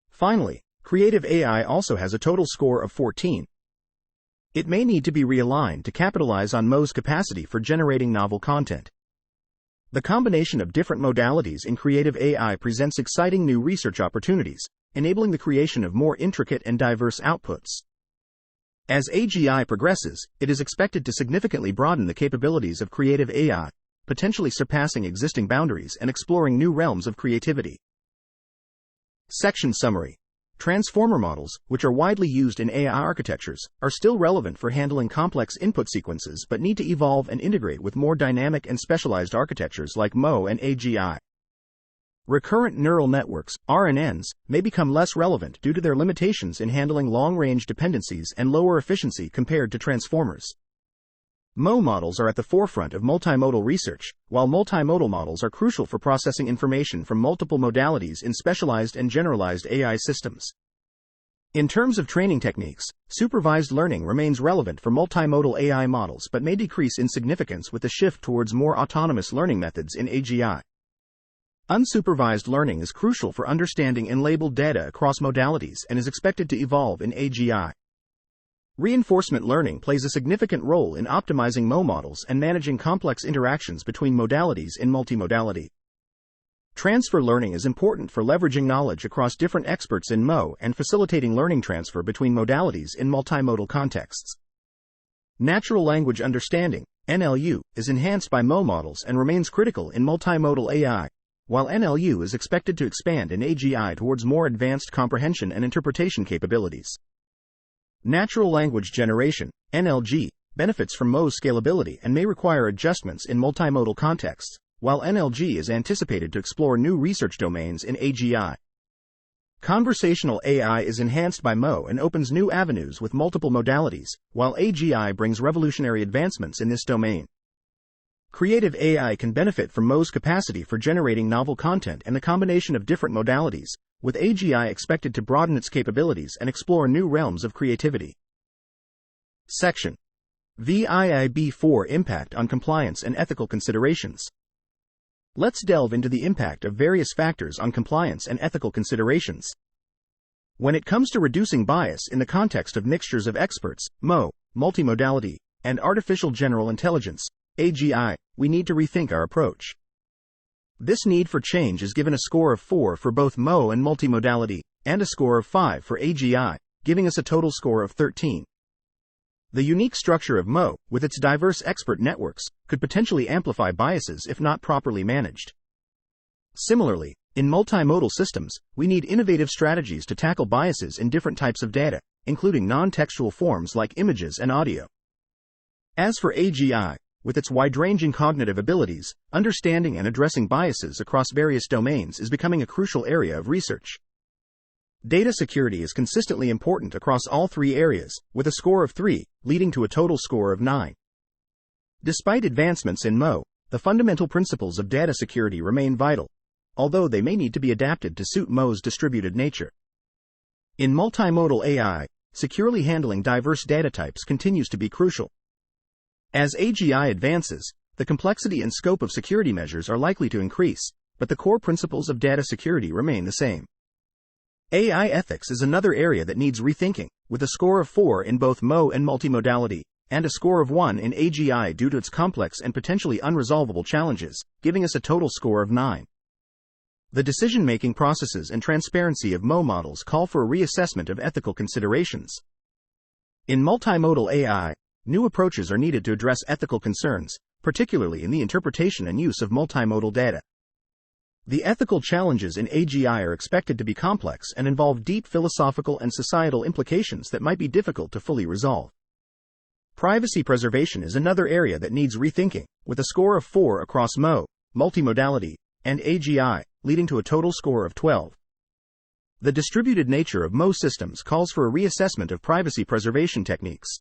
Finally, creative AI also has a total score of 14. It may need to be realigned to capitalize on MO's capacity for generating novel content. The combination of different modalities in creative AI presents exciting new research opportunities, enabling the creation of more intricate and diverse outputs. As AGI progresses, it is expected to significantly broaden the capabilities of creative AI, potentially surpassing existing boundaries and exploring new realms of creativity. Section Summary. Transformer models, which are widely used in AI architectures, are still relevant for handling complex input sequences but need to evolve and integrate with more dynamic and specialized architectures like MO and AGI. Recurrent neural networks, RNNs, may become less relevant due to their limitations in handling long-range dependencies and lower efficiency compared to transformers. MO models are at the forefront of multimodal research, while multimodal models are crucial for processing information from multiple modalities in specialized and generalized AI systems. In terms of training techniques, supervised learning remains relevant for multimodal AI models but may decrease in significance with the shift towards more autonomous learning methods in AGI. Unsupervised learning is crucial for understanding and labeled data across modalities and is expected to evolve in AGI. Reinforcement learning plays a significant role in optimizing MO models and managing complex interactions between modalities in multimodality. Transfer learning is important for leveraging knowledge across different experts in MO and facilitating learning transfer between modalities in multimodal contexts. Natural language understanding, NLU, is enhanced by MO models and remains critical in multimodal AI, while NLU is expected to expand in AGI towards more advanced comprehension and interpretation capabilities. Natural language generation, NLG, benefits from MO's scalability and may require adjustments in multimodal contexts, while NLG is anticipated to explore new research domains in AGI. Conversational AI is enhanced by MO and opens new avenues with multiple modalities, while AGI brings revolutionary advancements in this domain. Creative AI can benefit from MO's capacity for generating novel content and the combination of different modalities, with AGI expected to broaden its capabilities and explore new realms of creativity. Section VIIB4 Impact on Compliance and Ethical Considerations. Let's delve into the impact of various factors on compliance and ethical considerations. When it comes to reducing bias in the context of mixtures of experts, MO, multimodality, and artificial general intelligence, AGI, we need to rethink our approach. This need for change is given a score of 4 for both MO and multimodality, and a score of 5 for AGI, giving us a total score of 13. The unique structure of MO, with its diverse expert networks, could potentially amplify biases if not properly managed. Similarly, in multimodal systems, we need innovative strategies to tackle biases in different types of data, including non-textual forms like images and audio. As for AGI, with its wide-ranging cognitive abilities, understanding and addressing biases across various domains is becoming a crucial area of research. Data security is consistently important across all three areas, with a score of 3, leading to a total score of 9. Despite advancements in MO, the fundamental principles of data security remain vital, although they may need to be adapted to suit MO's distributed nature. In multimodal AI, securely handling diverse data types continues to be crucial. As AGI advances, the complexity and scope of security measures are likely to increase, but the core principles of data security remain the same. AI ethics is another area that needs rethinking, with a score of 4 in both MO and multimodality, and a score of 1 in AGI due to its complex and potentially unresolvable challenges, giving us a total score of 9. The decision-making processes and transparency of MO models call for a reassessment of ethical considerations. In multimodal AI, new approaches are needed to address ethical concerns, particularly in the interpretation and use of multimodal data. The ethical challenges in AGI are expected to be complex and involve deep philosophical and societal implications that might be difficult to fully resolve. Privacy preservation is another area that needs rethinking, with a score of 4 across MO, multimodality, and AGI, leading to a total score of 12. The distributed nature of MO systems calls for a reassessment of privacy preservation techniques.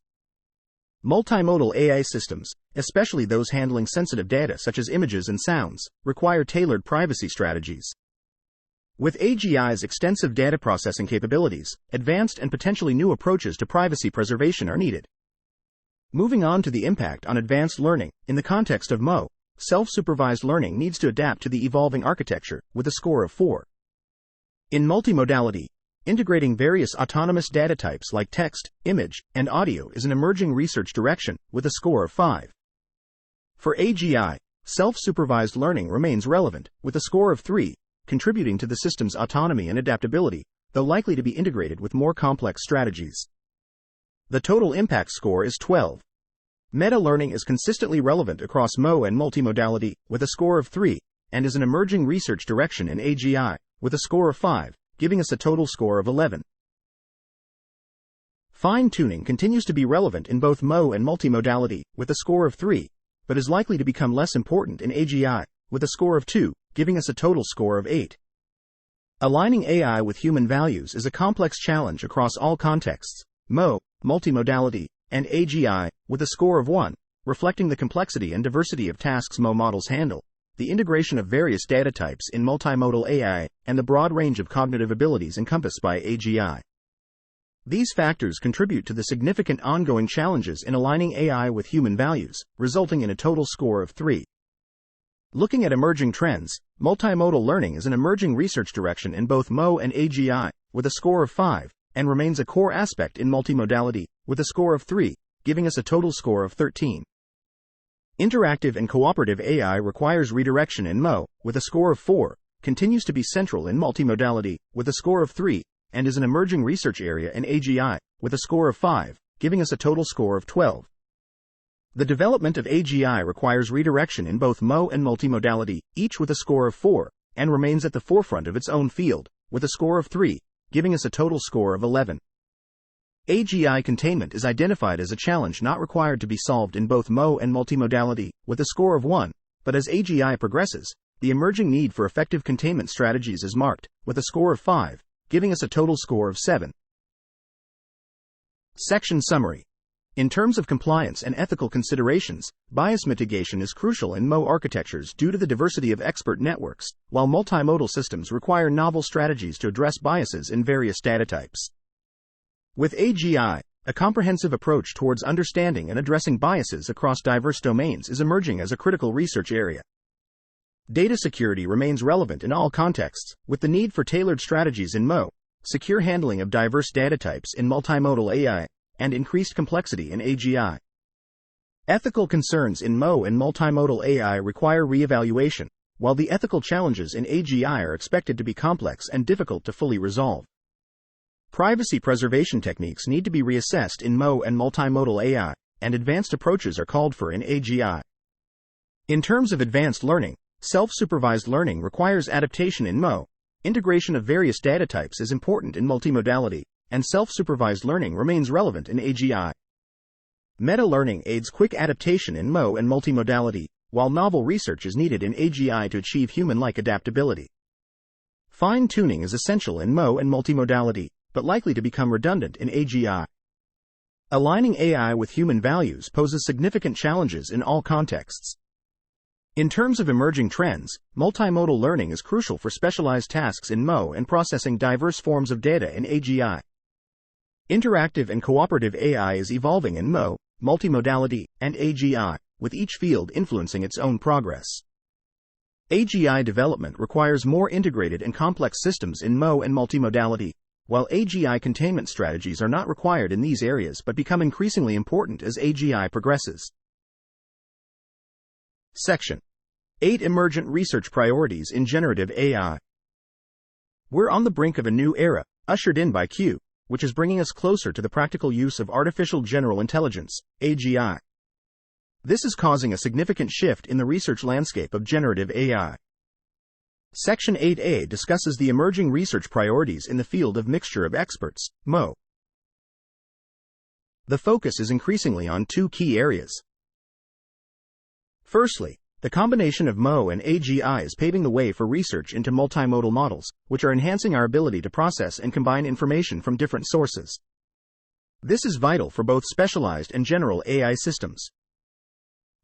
Multimodal AI systems, especially those handling sensitive data such as images and sounds, require tailored privacy strategies. With AGI's extensive data processing capabilities, advanced and potentially new approaches to privacy preservation are needed. Moving on to the impact on advanced learning, in the context of MO, self-supervised learning needs to adapt to the evolving architecture, with a score of 4. In multimodality, integrating various autonomous data types like text, image, and audio is an emerging research direction, with a score of 5. For AGI, self-supervised learning remains relevant, with a score of 3, contributing to the system's autonomy and adaptability, though likely to be integrated with more complex strategies. The total impact score is 12. Meta-learning is consistently relevant across MO and multimodality, with a score of 3, and is an emerging research direction in AGI, with a score of 5, giving us a total score of 11. Fine-tuning continues to be relevant in both MO and multimodality, with a score of 3, but is likely to become less important in AGI, with a score of 2, giving us a total score of 8. Aligning AI with human values is a complex challenge across all contexts, MO, multimodality, and AGI, with a score of 1, reflecting the complexity and diversity of tasks MO models handle, the integration of various data types in multimodal AI, and the broad range of cognitive abilities encompassed by AGI. These factors contribute to the significant ongoing challenges in aligning AI with human values, resulting in a total score of 3. Looking at emerging trends, multimodal learning is an emerging research direction in both MO and AGI, with a score of 5, and remains a core aspect in multimodality, with a score of 3, giving us a total score of 13. Interactive and cooperative AI requires redirection in MO, with a score of 4, continues to be central in multimodality, with a score of 3, and is an emerging research area in AGI, with a score of 5, giving us a total score of 12. The development of AGI requires redirection in both MO and multimodality, each with a score of 4, and remains at the forefront of its own field, with a score of 3, giving us a total score of 11. AGI containment is identified as a challenge not required to be solved in both MO and multimodality, with a score of 1, but as AGI progresses, the emerging need for effective containment strategies is marked, with a score of 5, giving us a total score of 7. Section Summary. In terms of compliance and ethical considerations, bias mitigation is crucial in MO architectures due to the diversity of expert networks, while multimodal systems require novel strategies to address biases in various data types. With AGI, a comprehensive approach towards understanding and addressing biases across diverse domains is emerging as a critical research area. Data security remains relevant in all contexts, with the need for tailored strategies in MO, secure handling of diverse data types in multimodal AI, and increased complexity in AGI. Ethical concerns in MO and multimodal AI require re-evaluation, while the ethical challenges in AGI are expected to be complex and difficult to fully resolve. Privacy preservation techniques need to be reassessed in MO and multimodal AI, and advanced approaches are called for in AGI. In terms of advanced learning, self-supervised learning requires adaptation in MO, integration of various data types is important in multimodality, and self-supervised learning remains relevant in AGI. Meta-learning aids quick adaptation in MO and multimodality, while novel research is needed in AGI to achieve human-like adaptability. Fine-tuning is essential in MO and multimodality, but likely to become redundant in AGI. Aligning AI with human values poses significant challenges in all contexts. In terms of emerging trends, multimodal learning is crucial for specialized tasks in MO and processing diverse forms of data in AGI. Interactive and cooperative AI is evolving in MO, multimodality, and AGI, with each field influencing its own progress. AGI development requires more integrated and complex systems in MO and multimodality, while AGI containment strategies are not required in these areas but become increasingly important as AGI progresses. Section 8. Emergent Research Priorities in Generative AI. We're on the brink of a new era, ushered in by Q, which is bringing us closer to the practical use of artificial general intelligence, AGI. This is causing a significant shift in the research landscape of generative AI. Section 8a discusses the emerging research priorities in the field of mixture of experts, MO. The focus is increasingly on two key areas. Firstly, the combination of MO and AGI is paving the way for research into multimodal models, which are enhancing our ability to process and combine information from different sources. This is vital for both specialized and general AI systems.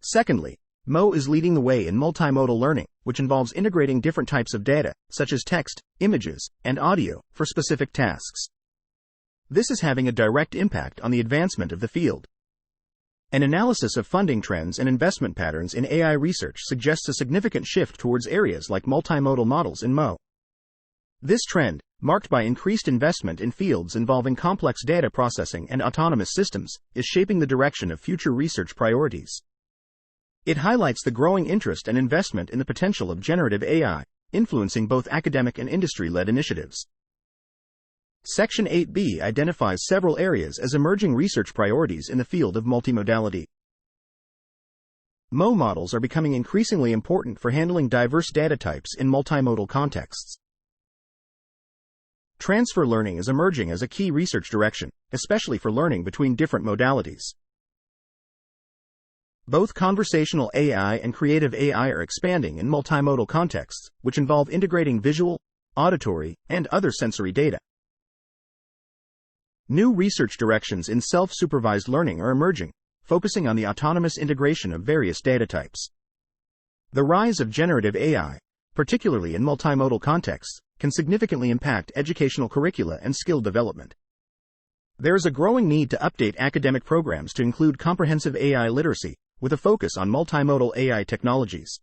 Secondly, MO is leading the way in multimodal learning, which involves integrating different types of data, such as text, images, and audio, for specific tasks. This is having a direct impact on the advancement of the field. An analysis of funding trends and investment patterns in AI research suggests a significant shift towards areas like multimodal models in MO. This trend, marked by increased investment in fields involving complex data processing and autonomous systems, is shaping the direction of future research priorities. It highlights the growing interest and investment in the potential of generative AI, influencing both academic and industry-led initiatives. Section 8b identifies several areas as emerging research priorities in the field of multimodality. MO models are becoming increasingly important for handling diverse data types in multimodal contexts. Transfer learning is emerging as a key research direction, especially for learning between different modalities. Both conversational AI and creative AI are expanding in multimodal contexts, which involve integrating visual, auditory, and other sensory data. New research directions in self-supervised learning are emerging, focusing on the autonomous integration of various data types. The rise of generative AI, particularly in multimodal contexts, can significantly impact educational curricula and skill development. There is a growing need to update academic programs to include comprehensive AI literacy, with a focus on multimodal AI technologies.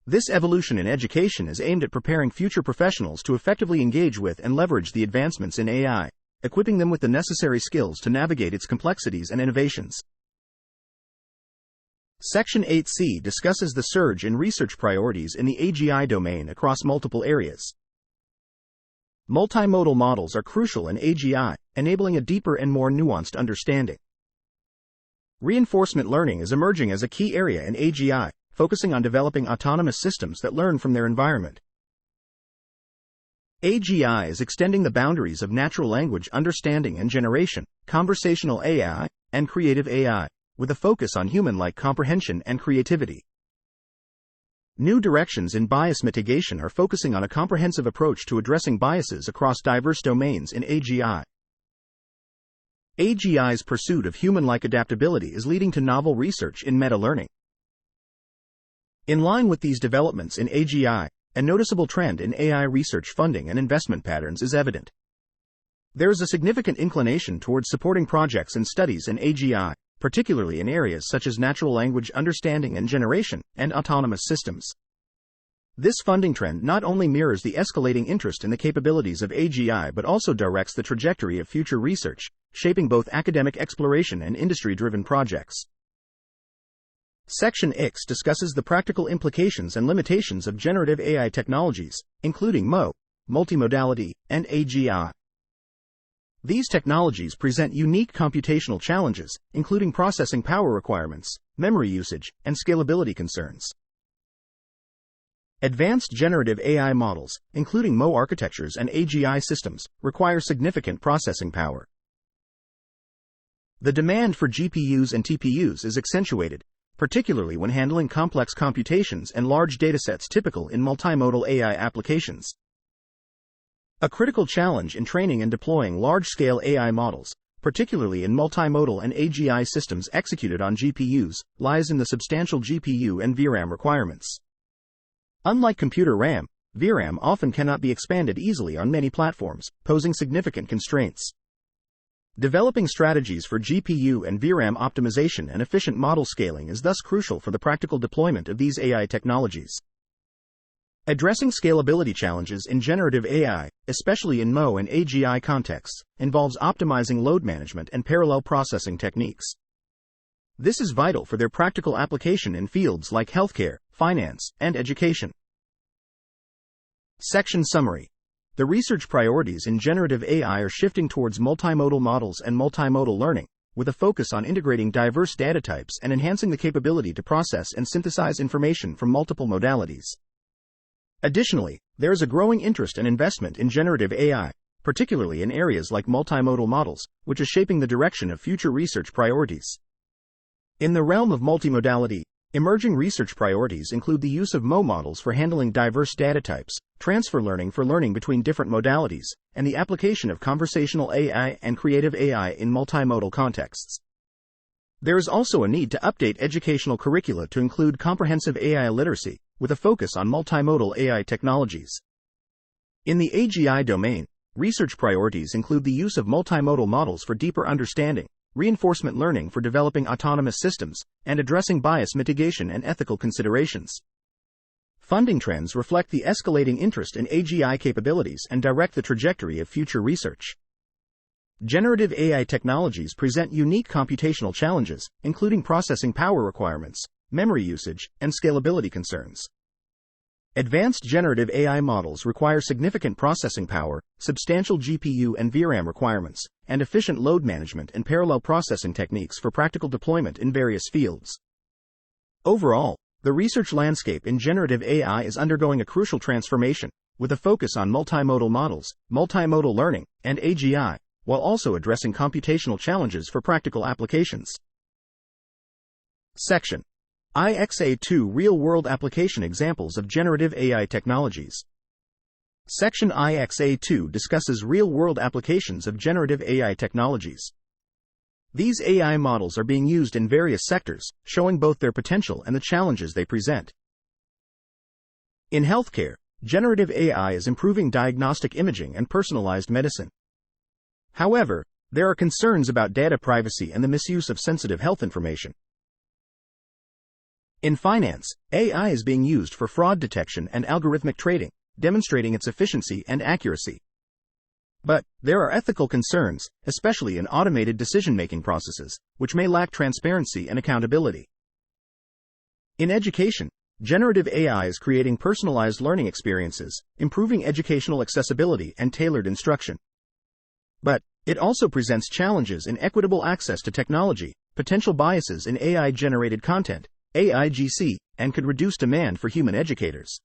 This evolution in education is aimed at preparing future professionals to effectively engage with and leverage the advancements in AI, equipping them with the necessary skills to navigate its complexities and innovations. Section 8c discusses the surge in research priorities in the AGI domain across multiple areas. Multimodal models are crucial in AGI, enabling a deeper and more nuanced understanding. Reinforcement learning is emerging as a key area in AGI, focusing on developing autonomous systems that learn from their environment. AGI is extending the boundaries of natural language understanding and generation, conversational AI, and creative AI, with a focus on human-like comprehension and creativity. New directions in bias mitigation are focusing on a comprehensive approach to addressing biases across diverse domains in AGI. AGI's pursuit of human-like adaptability is leading to novel research in meta-learning. In line with these developments in AGI, a noticeable trend in AI research funding and investment patterns is evident. There is a significant inclination towards supporting projects and studies in AGI, particularly in areas such as natural language understanding and generation, and autonomous systems. This funding trend not only mirrors the escalating interest in the capabilities of AGI but also directs the trajectory of future research, shaping both academic exploration and industry-driven projects. Section X discusses the practical implications and limitations of generative AI technologies, including MO, multimodality, and AGI. These technologies present unique computational challenges, including processing power requirements, memory usage, and scalability concerns. Advanced generative AI models, including MO architectures and AGI systems, require significant processing power. The demand for GPUs and TPUs is accentuated, particularly when handling complex computations and large datasets typical in multimodal AI applications. A critical challenge in training and deploying large-scale AI models, particularly in multimodal and AGI systems executed on GPUs, lies in the substantial GPU and VRAM requirements. Unlike computer RAM, VRAM often cannot be expanded easily on many platforms, posing significant constraints. Developing strategies for GPU and VRAM optimization and efficient model scaling is thus crucial for the practical deployment of these AI technologies. Addressing scalability challenges in generative AI, especially in MO and AGI contexts, involves optimizing load management and parallel processing techniques. This is vital for their practical application in fields like healthcare, finance, and education. Section Summary. The research priorities in generative AI are shifting towards multimodal models and multimodal learning, with a focus on integrating diverse data types and enhancing the capability to process and synthesize information from multiple modalities. Additionally, there is a growing interest and investment in generative AI, particularly in areas like multimodal models, which is shaping the direction of future research priorities. In the realm of multimodality, emerging research priorities include the use of MO models for handling diverse data types, transfer learning for learning between different modalities, and the application of conversational AI and creative AI in multimodal contexts. There is also a need to update educational curricula to include comprehensive AI literacy, with a focus on multimodal AI technologies. In the AGI domain, research priorities include the use of multimodal models for deeper understanding, reinforcement learning for developing autonomous systems, and addressing bias mitigation and ethical considerations. Funding trends reflect the escalating interest in AGI capabilities and direct the trajectory of future research. Generative AI technologies present unique computational challenges, including processing power requirements, memory usage, and scalability concerns. Advanced generative AI models require significant processing power, substantial GPU and VRAM requirements, and efficient load management and parallel processing techniques for practical deployment in various fields. Overall, the research landscape in generative AI is undergoing a crucial transformation, with a focus on multimodal models, multimodal learning, and AGI, while also addressing computational challenges for practical applications. Section IXA2 Real-World Application Examples of Generative AI Technologies. Section IXA2 discusses real-world applications of generative AI technologies. These AI models are being used in various sectors, showing both their potential and the challenges they present. In healthcare, generative AI is improving diagnostic imaging and personalized medicine. However, there are concerns about data privacy and the misuse of sensitive health information. In finance, AI is being used for fraud detection and algorithmic trading, demonstrating its efficiency and accuracy. But there are ethical concerns, especially in automated decision-making processes, which may lack transparency and accountability. In education, generative AI is creating personalized learning experiences, improving educational accessibility and tailored instruction. But it also presents challenges in equitable access to technology, potential biases in AI-generated content, AIGC, and could reduce demand for human educators.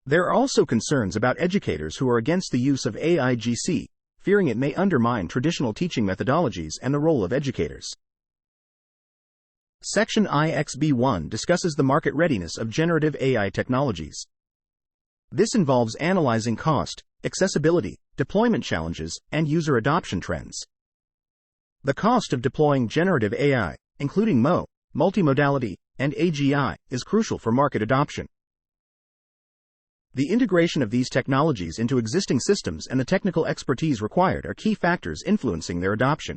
There are also concerns about educators who are against the use of AIGC, fearing it may undermine traditional teaching methodologies and the role of educators. Section IXB1 discusses the market readiness of generative AI technologies. This involves analyzing cost, accessibility, deployment challenges, and user adoption trends. The cost of deploying generative AI, including MO, multimodality, and AGI, is crucial for market adoption. The integration of these technologies into existing systems and the technical expertise required are key factors influencing their adoption.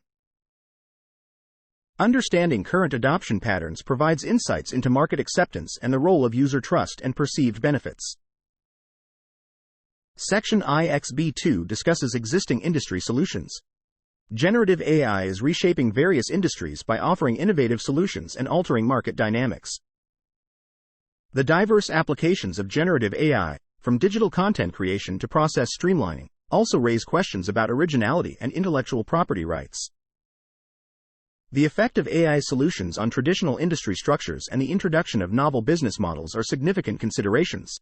Understanding current adoption patterns provides insights into market acceptance and the role of user trust and perceived benefits. Section IXB2 discusses existing industry solutions. Generative AI is reshaping various industries by offering innovative solutions and altering market dynamics. The diverse applications of generative AI, from digital content creation to process streamlining, also raise questions about originality and intellectual property rights. The effect of AI solutions on traditional industry structures and the introduction of novel business models are significant considerations.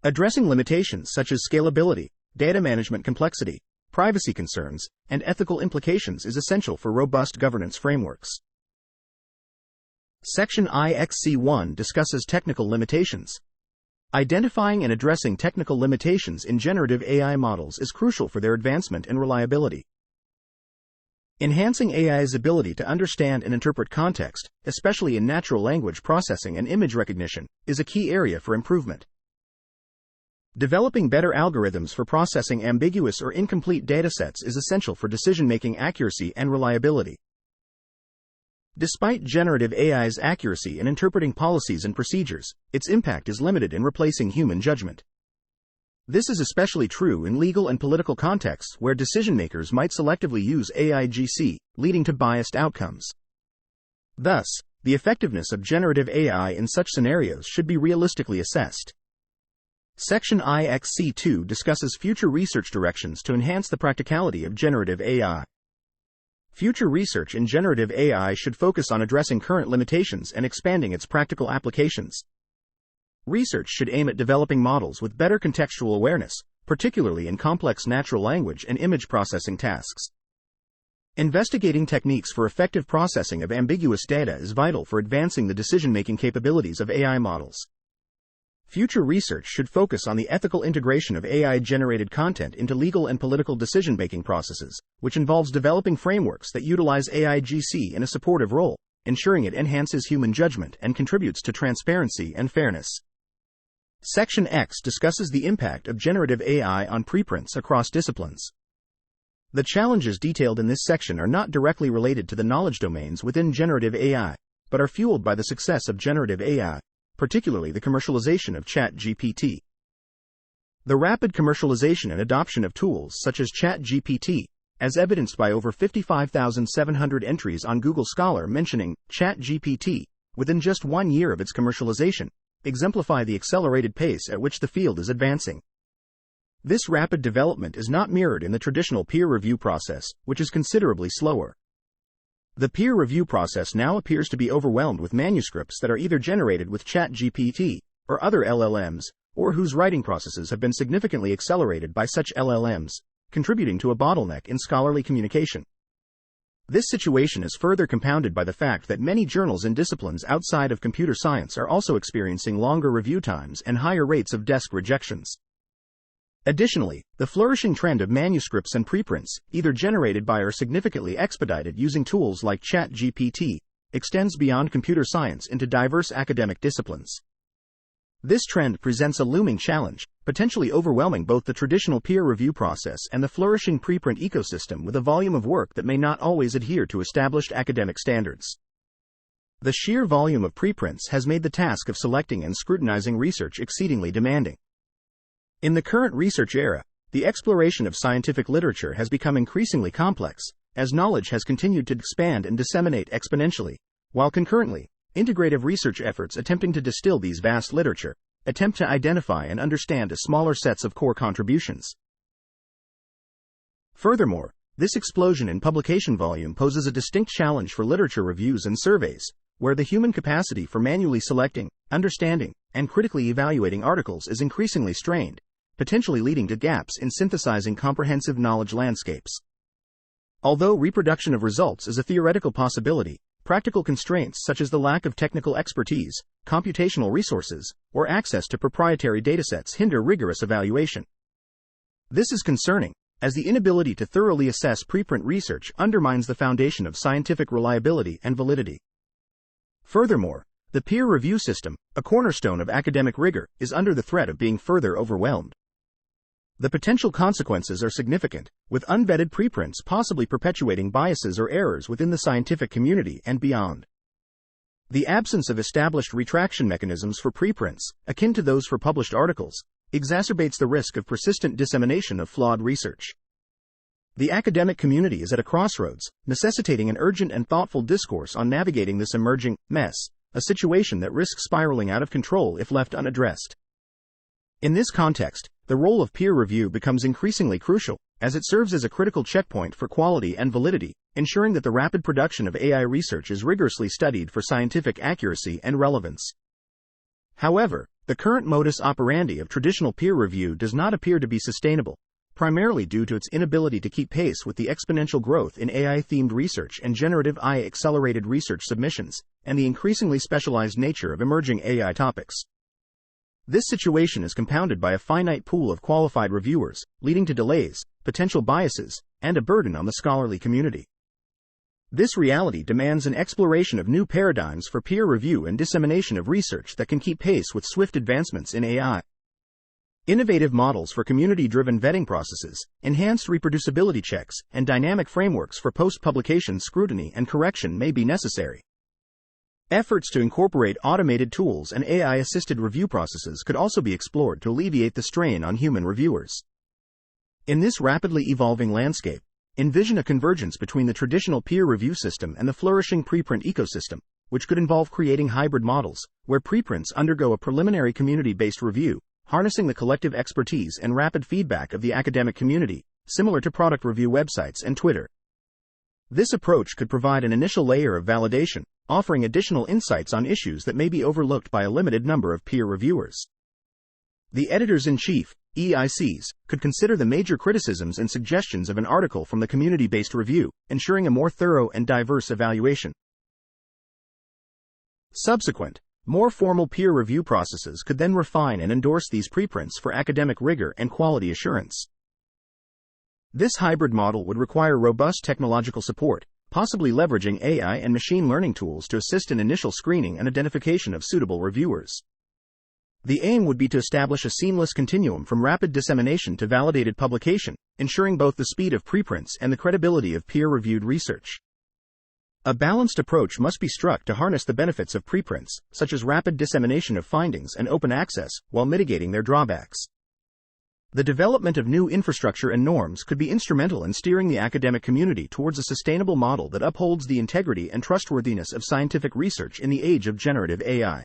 Addressing limitations such as scalability, data management complexity, privacy concerns, and ethical implications is essential for robust governance frameworks. Section IXC1 discusses technical limitations. Identifying and addressing technical limitations in generative AI models is crucial for their advancement and reliability. Enhancing AI's ability to understand and interpret context, especially in natural language processing and image recognition, is a key area for improvement. Developing better algorithms for processing ambiguous or incomplete datasets is essential for decision-making accuracy and reliability. Despite generative AI's accuracy in interpreting policies and procedures, its impact is limited in replacing human judgment. This is especially true in legal and political contexts where decision-makers might selectively use AIGC, leading to biased outcomes. Thus, the effectiveness of generative AI in such scenarios should be realistically assessed. Section IXC2 discusses future research directions to enhance the practicality of generative AI. Future research in generative AI should focus on addressing current limitations and expanding its practical applications. Research should aim at developing models with better contextual awareness, particularly in complex natural language and image processing tasks. Investigating techniques for effective processing of ambiguous data is vital for advancing the decision-making capabilities of AI models. Future research should focus on the ethical integration of AI-generated content into legal and political decision-making processes, which involves developing frameworks that utilize AIGC in a supportive role, ensuring it enhances human judgment and contributes to transparency and fairness. Section X discusses the impact of generative AI on preprints across disciplines. The challenges detailed in this section are not directly related to the knowledge domains within generative AI, but are fueled by the success of generative AI, particularly the commercialization of ChatGPT. The rapid commercialization and adoption of tools such as ChatGPT, as evidenced by over 55,700 entries on Google Scholar mentioning ChatGPT within just 1 year of its commercialization, exemplify the accelerated pace at which the field is advancing. This rapid development is not mirrored in the traditional peer review process, which is considerably slower. The peer review process now appears to be overwhelmed with manuscripts that are either generated with ChatGPT or other LLMs, or whose writing processes have been significantly accelerated by such LLMs, contributing to a bottleneck in scholarly communication. This situation is further compounded by the fact that many journals in disciplines outside of computer science are also experiencing longer review times and higher rates of desk rejections. Additionally, the flourishing trend of manuscripts and preprints, either generated by or significantly expedited using tools like ChatGPT, extends beyond computer science into diverse academic disciplines. This trend presents a looming challenge, potentially overwhelming both the traditional peer review process and the flourishing preprint ecosystem with a volume of work that may not always adhere to established academic standards. The sheer volume of preprints has made the task of selecting and scrutinizing research exceedingly demanding. In the current research era, the exploration of scientific literature has become increasingly complex, as knowledge has continued to expand and disseminate exponentially, while concurrently, integrative research efforts attempting to distill these vast literature attempt to identify and understand smaller sets of core contributions. Furthermore, this explosion in publication volume poses a distinct challenge for literature reviews and surveys, where the human capacity for manually selecting, understanding, and critically evaluating articles is increasingly strained, potentially leading to gaps in synthesizing comprehensive knowledge landscapes. Although reproduction of results is a theoretical possibility, practical constraints such as the lack of technical expertise, computational resources, or access to proprietary datasets hinder rigorous evaluation. This is concerning, as the inability to thoroughly assess preprint research undermines the foundation of scientific reliability and validity. Furthermore, the peer review system, a cornerstone of academic rigor, is under the threat of being further overwhelmed. The potential consequences are significant, with unvetted preprints possibly perpetuating biases or errors within the scientific community and beyond. The absence of established retraction mechanisms for preprints, akin to those for published articles, exacerbates the risk of persistent dissemination of flawed research. The academic community is at a crossroads, necessitating an urgent and thoughtful discourse on navigating this emerging mess, a situation that risks spiraling out of control if left unaddressed. In this context, the role of peer review becomes increasingly crucial, as it serves as a critical checkpoint for quality and validity, ensuring that the rapid production of AI research is rigorously studied for scientific accuracy and relevance. However, the current modus operandi of traditional peer review does not appear to be sustainable, primarily due to its inability to keep pace with the exponential growth in AI-themed research and generative AI-accelerated research submissions, and the increasingly specialized nature of emerging AI topics. This situation is compounded by a finite pool of qualified reviewers, leading to delays, potential biases, and a burden on the scholarly community. This reality demands an exploration of new paradigms for peer review and dissemination of research that can keep pace with swift advancements in AI. Innovative models for community-driven vetting processes, enhanced reproducibility checks, and dynamic frameworks for post-publication scrutiny and correction may be necessary. Efforts to incorporate automated tools and AI-assisted review processes could also be explored to alleviate the strain on human reviewers. In this rapidly evolving landscape, envision a convergence between the traditional peer review system and the flourishing preprint ecosystem, which could involve creating hybrid models, where preprints undergo a preliminary community-based review, harnessing the collective expertise and rapid feedback of the academic community, similar to product review websites and Twitter. This approach could provide an initial layer of validation, offering additional insights on issues that may be overlooked by a limited number of peer reviewers. The editors-in-chief, EICs, could consider the major criticisms and suggestions of an article from the community-based review, ensuring a more thorough and diverse evaluation. Subsequent, more formal peer review processes could then refine and endorse these preprints for academic rigor and quality assurance. This hybrid model would require robust technological support, possibly leveraging AI and machine learning tools to assist in initial screening and identification of suitable reviewers. The aim would be to establish a seamless continuum from rapid dissemination to validated publication, ensuring both the speed of preprints and the credibility of peer-reviewed research. A balanced approach must be struck to harness the benefits of preprints, such as rapid dissemination of findings and open access, while mitigating their drawbacks. The development of new infrastructure and norms could be instrumental in steering the academic community towards a sustainable model that upholds the integrity and trustworthiness of scientific research in the age of generative AI.